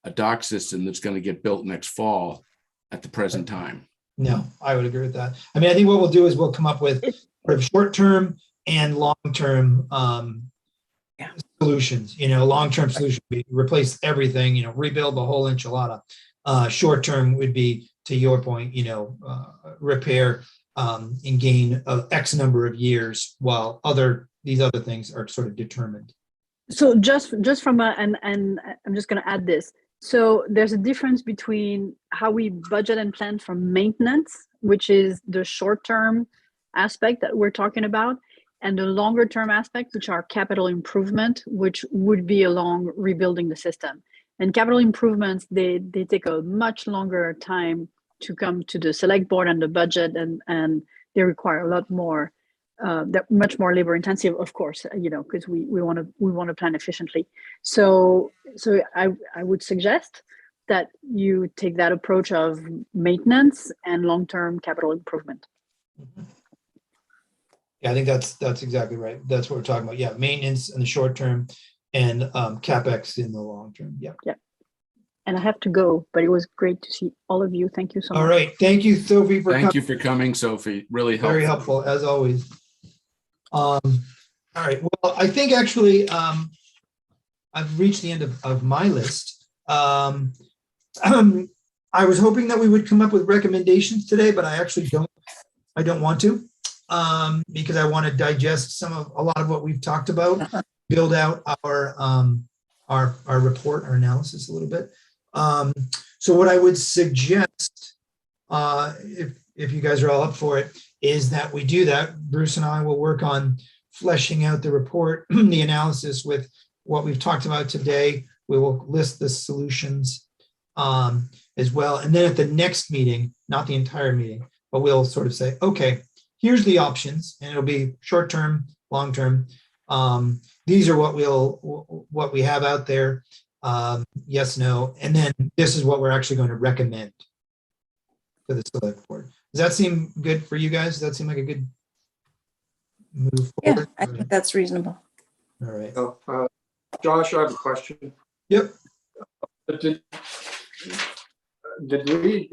a dock system that's going to get built next fall at the present time. No, I would agree with that. I mean, I think what we'll do is we'll come up with sort of short-term and long-term solutions. Long-term solution would be replace everything, rebuild the whole enchilada. Short-term would be, to your point, repair and gain of X number of years, while these other things are sort of determined. So just from and I'm just going to add this. So there's a difference between how we budget and plan for maintenance, which is the short-term aspect that we're talking about, and the longer-term aspect, which are capital improvement, which would be along rebuilding the system. And capital improvements, they take a much longer time to come to the select board and the budget, and they require a lot more, that much more labor intensive, of course, because we want to plan efficiently. So I would suggest that you take that approach of maintenance and long-term capital improvement. Yeah, I think that's exactly right. That's what we're talking about. Yeah, maintenance in the short term and CapEx in the long term. Yeah. Yeah. And I have to go, but it was great to see all of you. Thank you so much. All right. Thank you, Sophie, for coming. Thank you for coming, Sophie. Really helpful. Very helpful, as always. All right. Well, I think actually I've reached the end of my list. I was hoping that we would come up with recommendations today, but I actually don't want to, because I want to digest a lot of what we've talked about, build out our report, our analysis a little bit. So what I would suggest, if you guys are all up for it, is that we do that. Bruce and I will work on fleshing out the report, the analysis with what we've talked about today. We will list the solutions as well. And then at the next meeting, not the entire meeting, but we'll sort of say, okay, here's the options, and it'll be short-term, long-term. These are what we have out there. Yes, no. And then this is what we're actually going to recommend to the select board. Does that seem good for you guys? Does that seem like a good move forward? Yeah, I think that's reasonable. All right. Josh, I have a question. Yep. Did we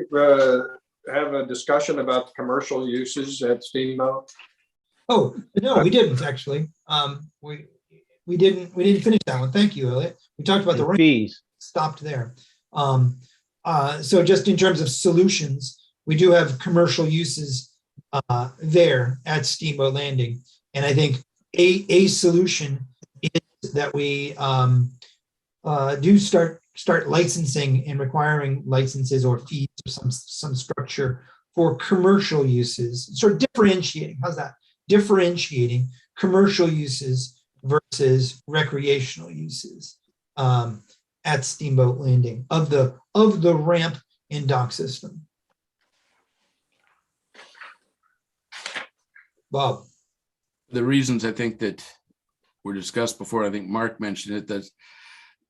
have a discussion about commercial uses at Steamboat? Oh, no, we didn't actually. We didn't finish that one. Thank you, Elliot. We talked about the fees. Stopped there. So just in terms of solutions, we do have commercial uses there at Steamboat Landing. And I think a solution is that we do start licensing and requiring licenses or fees or some structure for commercial uses, sort of differentiating. How's that? Differentiating commercial uses versus recreational uses at Steamboat Landing of the ramp and dock system. Bob. The reasons I think that were discussed before, I think Mark mentioned it, that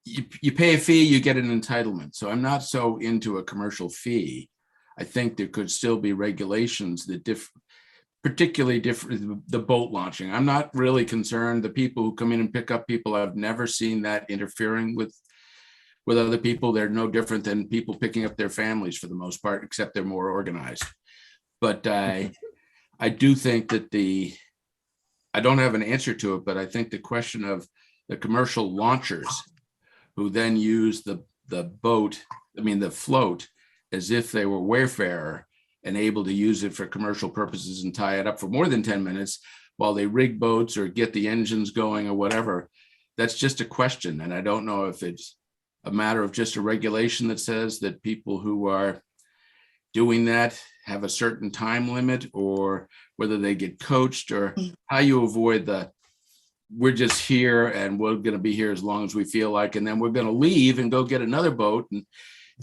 you pay a fee, you get an entitlement. So I'm not so into a commercial fee. I think there could still be regulations that particularly different, the boat launching. I'm not really concerned. The people who come in and pick up people, I've never seen that interfering with other people. They're no different than people picking up their families for the most part, except they're more organized. But I do think that I don't have an answer to it, but I think the question of the commercial launchers who then use the boat, the float, as if they were wayfarer, and able to use it for commercial purposes and tie it up for more than 10 minutes while they rig boats or get the engines going or whatever. That's just a question. And I don't know if it's a matter of just a regulation that says that people who are doing that have a certain time limit, or whether they get coached, or how you avoid the, we're just here and we're going to be here as long as we feel like, and then we're going to leave and go get another boat,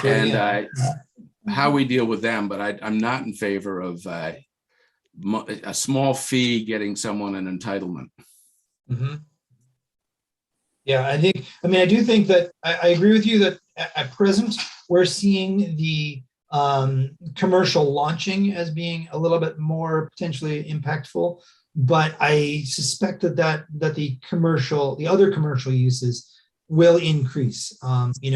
and how we deal with them. But I'm not in favor of a small fee getting someone an entitlement. Mm-hmm. Yeah, I do think that I agree with you that at present we're seeing the commercial launching as being a little bit more potentially impactful, but I suspect that the other commercial uses will increase.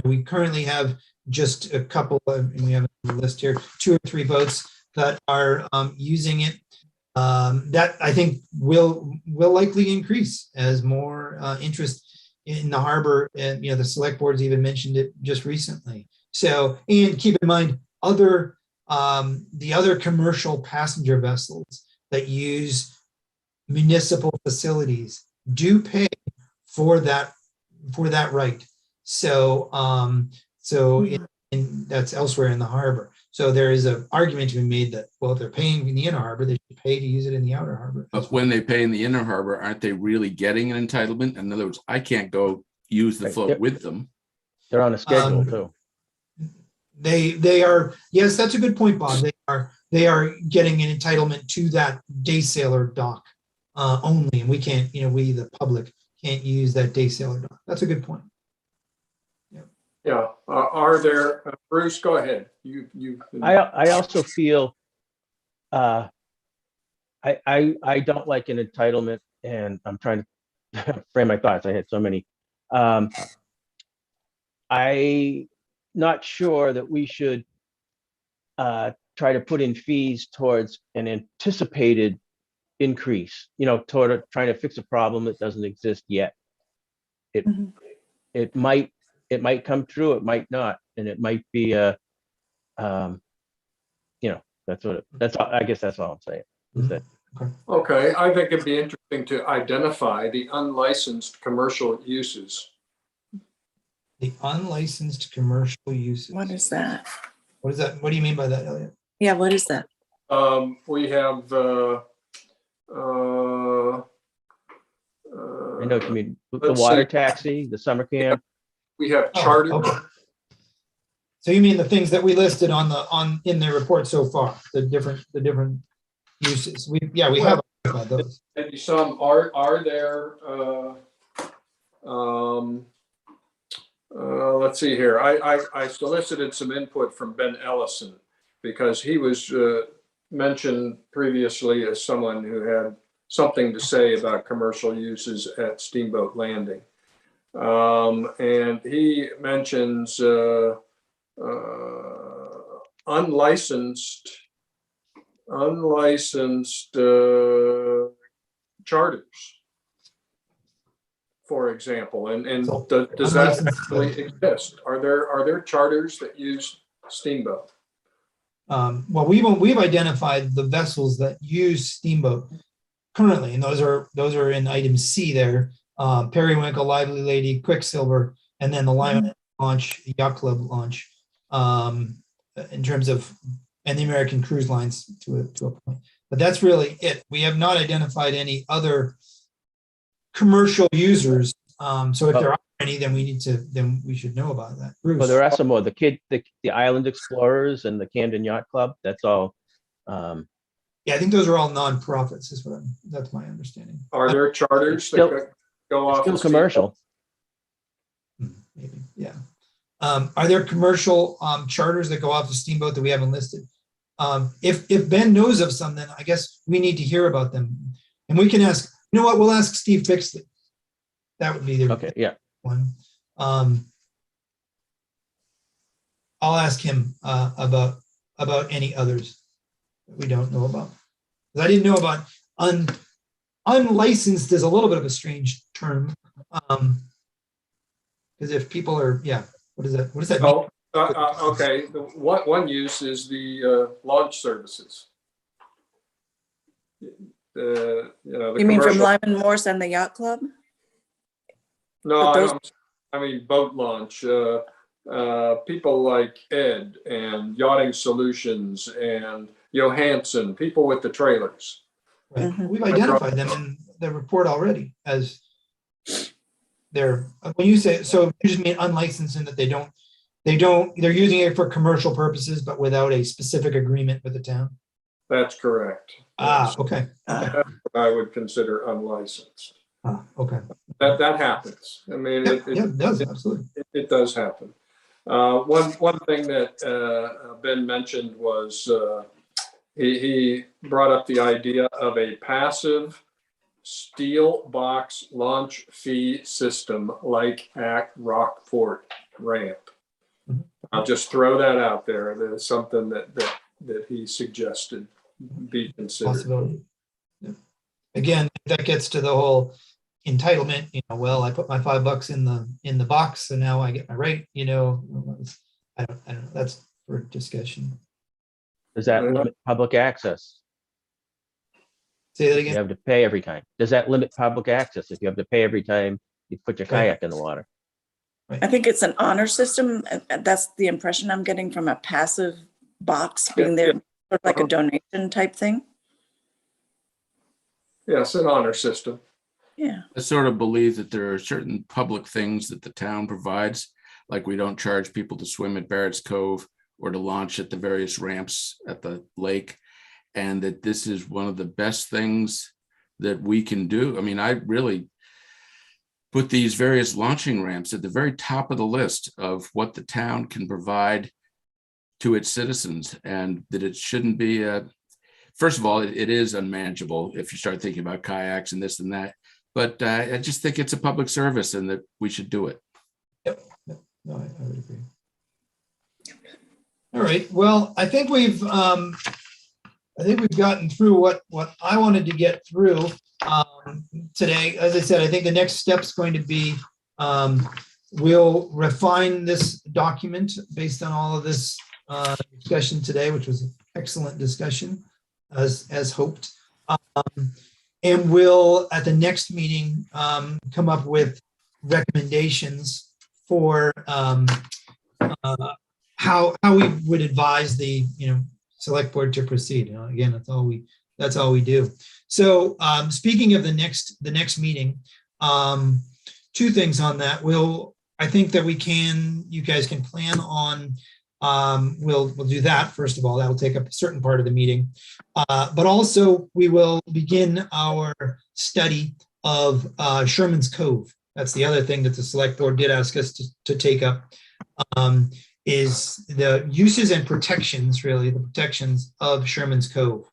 We currently have just a couple of, and we have a list here, 2 or 3 boats that are using it. That I think will likely increase as more interest in the harbor, and the select boards even mentioned it just recently. So, and keep in mind, the other commercial passenger vessels that use municipal facilities do pay for that right. So, that's elsewhere in the harbor. So there is an argument to be made that, well, if they're paying in the inner harbor, they should pay to use it in the outer harbor. But when they pay in the inner harbor, aren't they really getting an entitlement? In other words, I can't go use the float with them. They're on a schedule too. They are, yes, that's a good point, Bob. They are getting an entitlement to that day sailor dock only, and we can't, we the public can't use that day sailor dock. That's a good point. Yeah. Are there, Bruce, go ahead. I also feel I don't like an entitlement, and I'm trying to frame my thoughts. I had so many. I'm not sure that we should try to put in fees towards an anticipated increase, toward trying to fix a problem that doesn't exist yet. It might come true, it might not, and it might be I guess that's all I'm saying. Is that Okay, I think it'd be interesting to identify the unlicensed commercial uses. The unlicensed commercial uses. What is that? What is that? What do you mean by that, Elliot? Yeah, what is that? We have I know what you mean. The water taxi, the summer camp. We have charter. Okay. So you mean the things that we listed in the report so far, the different uses. We have those. Maybe some are there. Let's see here. I solicited some input from Ben Ellison because he was mentioned previously as someone who had something to say about commercial uses at Steamboat Landing. And he mentions unlicensed charters, for example. And does that actually exist? Are there charters that use Steamboat? Well, we've identified the vessels that use Steamboat currently, and those are in item C there. Periwinkle, Lively Lady, Quicksilver, and then the Lima launch, Yacht Club launch, in terms of, and the American Cruise Lines to a point. But that's really it. We have not identified any other commercial users. So if there are any, then we should know about that. Bruce. Well, there are some more. The Island Explorers and the Camden Yacht Club. That's all. Yeah, I think those are all nonprofits. That's my understanding. Are there charters that go off? Still commercial. Maybe, yeah. Are there commercial charters that go off the Steamboat that we haven't listed? If Ben knows of some, then I guess we need to hear about them, and we can ask. You know what? We'll ask Steve Bixley. That would be the one. I'll ask him about any others that we don't know about. Because I didn't know about unlicensed is a little bit of a strange term. Because if people are, what does that mean? Okay, one use is the launch services. The You mean from commercial. Lyman Morse and the Yacht Club? No, But those- I mean boat launch. People like Ed and Yachting Solutions and Johansson, people with the trailers. Right. Mhm. We've identified them in the report already as they're, when you say, so you just mean unlicensed in that they're using it for commercial purposes, but without a specific agreement with the town? That's correct. Ah, Yes. okay. Ah. That's what I would consider unlicensed. Ah, okay. That happens. I mean, Yeah, it does, absolutely. it does happen. One thing that Ben mentioned was he brought up the idea of a passive steel box launch fee system like at Rockport Ramp. Mhm. I'll just throw that out there. There's something that he suggested be considered. Possibility. Yeah. Again, that gets to the whole entitlement, well, I put my $5 in the box, so now I get my rate, I don't know. That's for discussion. Does that limit public access? Say that You again. have to pay every time. Does that limit public access if you have to pay every time you put your Right. kayak in the water? I think it's an honor system. That's the impression I'm getting from a passive box being there, sort of like a donation type thing. Yes, an honor system. Yeah. I sort of believe that there are certain public things that the town provides, like we don't charge people to swim at Barrett's Cove or to launch at the various ramps at the lake, and that this is one of the best things that we can do. I mean, I really put these various launching ramps at the very top of the list of what the town can provide to its citizens, and that it shouldn't be first of all, it is unmanageable if you start thinking about kayaks and this and that. But I just think it's a public service and that we should do it. Yep. No, I would agree. All right. Well, I think we've gotten through what I wanted to get through today. As I said, I think the next step is going to be we'll refine this document based on all of this discussion today, which was an excellent discussion as hoped. And we'll, at the next meeting, come up with recommendations for how we would advise the select board to proceed. Again, that's all we do. So speaking of the next meeting, two things on that. I think that you guys can plan on. We'll do that first of all. That will take up a certain part of the meeting, but also we will begin our study of Sherman's Cove. That's the other thing that the select board did ask us to take up, is the uses and protections, really the protections of Sherman's Cove.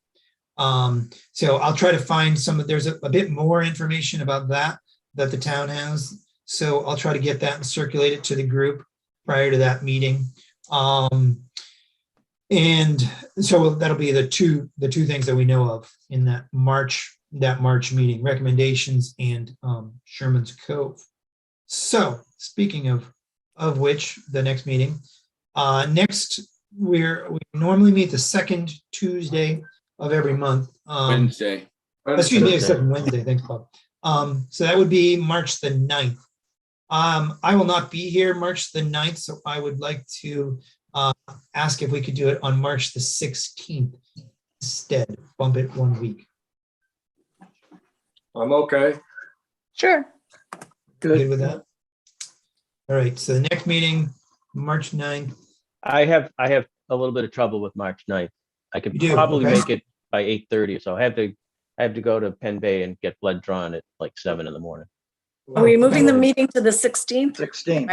So I'll try to find there's a bit more information about that the town has. So I'll try to get that and circulate it to the group prior to that meeting. And so that'll be the two things that we know of in that March meeting, recommendations and Sherman's Cove. So speaking of which, the next meeting, we normally meet the second Tuesday of every month. Wednesday. Excuse me, second Wednesday. Thanks, Bob. So that would be March the 9th. I will not be here March the 9th, so I would like to ask if we could do it on March the 16th instead, bump it 1 week. I'm okay. Sure. Good with that? All right, so the next meeting, March 9th. I have a little bit of trouble with March 9th. I could You do? probably Okay. make it by 8:30 or so. I have to go to Penn Bay and get blood drawn at like 7 in the morning. Are we moving the meeting to the 16th? 16.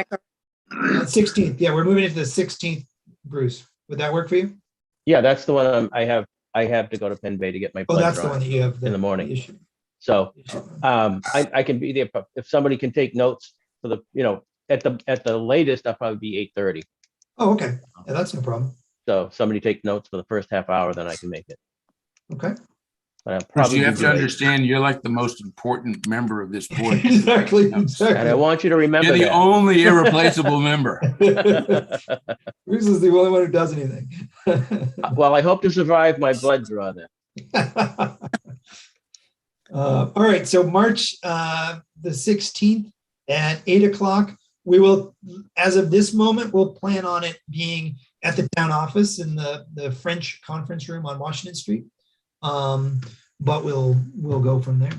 16th, yeah, we're moving it to the 16th, Bruce. Would that work for you? Yeah, that's the one I have to go to Penn Bay to get my Oh, blood that's the drawn one that you have in the morning. issue. So I can be there if somebody can take notes for at the latest, I'll probably be 8:30. Oh, okay. Yeah, that's no problem. So if somebody take notes for the first half hour, then I can make it. Okay. But I'll Because probably you have be to late. understand, you're like the most important member of this board. Exactly, And I exactly. want you to remember You're the that. only irreplaceable member. Bruce is the only one who does anything. Well, I hope to survive my blood draw then. All right, so March the 16th at 8 o'clock. We will, as of this moment, we'll plan on it being at the town office in the French conference room on Washington Street. But we'll go from there.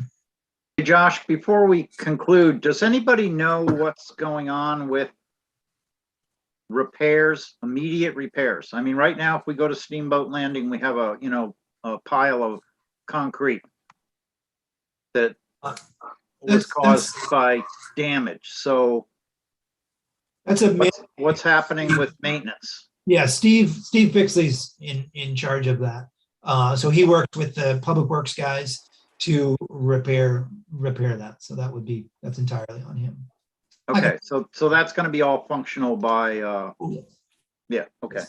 Hey, Josh, before we conclude, does anybody know what's going on with repairs, immediate repairs? I mean, right now, if we go to Steamboat Landing, we have a pile of concrete that was caused by damage. So That's a what's happening with maintenance? Yeah, Steve Fixley's in charge of that. So he worked with the public works guys to repair that. So that's entirely on him. Okay, so that's going to be all functional by yeah, okay.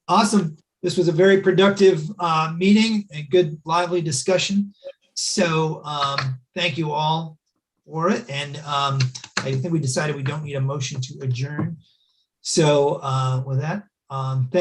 Awesome. This was a very productive meeting, a good lively discussion. So thank you all for it. And I think we decided we don't need a motion to adjourn. So with that, thank